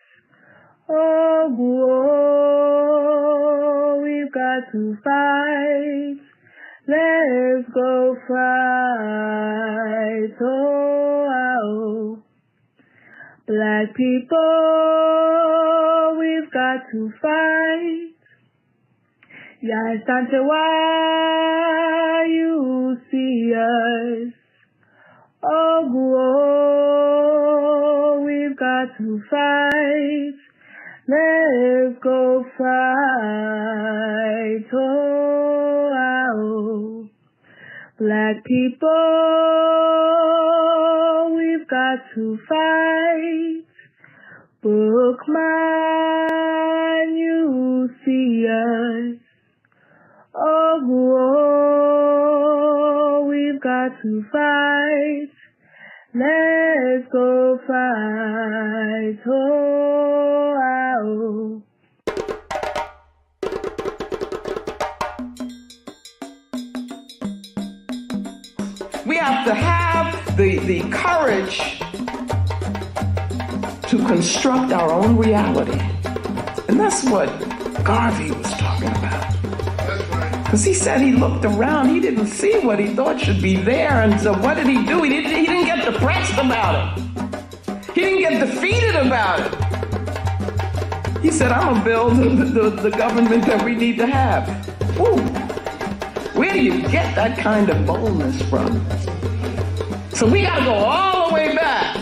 Oh, we've got to fight. Let's go fight. Oh, Black people, we've got to fight. Yes, Santa, why you see us? Oh, we've got to fight. Let's go fight. Oh, Black people, we've got to fight. Bookman, you see us. Oh, we've got to fight. Let's go fight. Oh,
We have to have the courage to construct our own reality. And that's what Garvey was talking about. Because he said he looked around, he didn't see what he thought should be there, and so what did he do? He didn't get depressed about it. He didn't get defeated about it. He said, I'm gonna build the government that we need to have. Ooh, where do you get that kind of boldness from? So we gotta go all the way back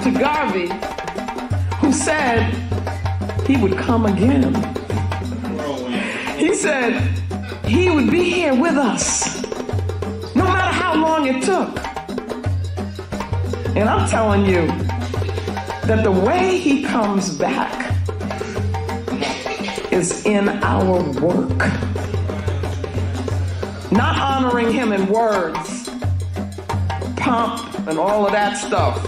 to Garvey, who said he would come again. He said he would be here with us, no matter how long it took. And I'm telling you that the way he comes back is in our work. Not honoring him in words, pomp, and all of that stuff,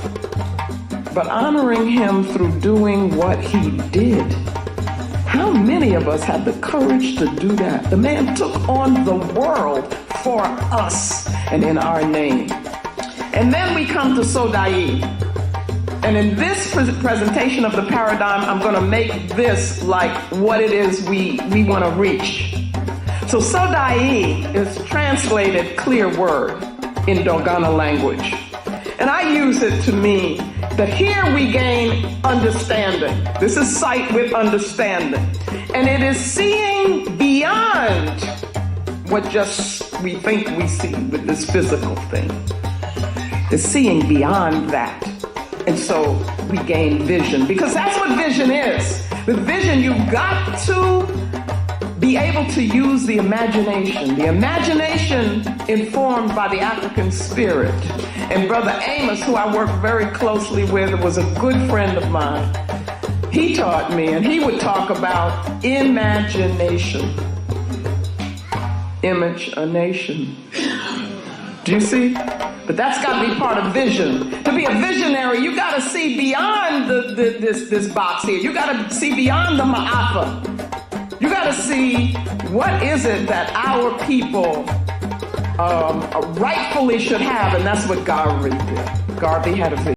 but honoring him through doing what he did. How many of us have the courage to do that? The man took on the world for us and in our name. And then we come to Sodai. And in this presentation of the paradigm, I'm going to make this like what it is we want to reach. So Sodai is translated clear word in Dogana language. And I use it to mean that here we gain understanding. This is sight with understanding. And it is seeing beyond what just we think we see with this physical thing. It's seeing beyond that. And so we gain vision, because that's what vision is. With vision, you've got to be able to use the imagination informed by the African spirit. And Brother Amos, who I work very closely with, was a good friend of mine. He taught me, and he would talk about imagination. Image a nation. Do you see? But that's got to be part of vision. To be a visionary, you got to see beyond this box here. You got to see beyond the Ma'afa. You got to see what is it that our people rightfully should have, and that's what Garvey did. Garvey had a vision.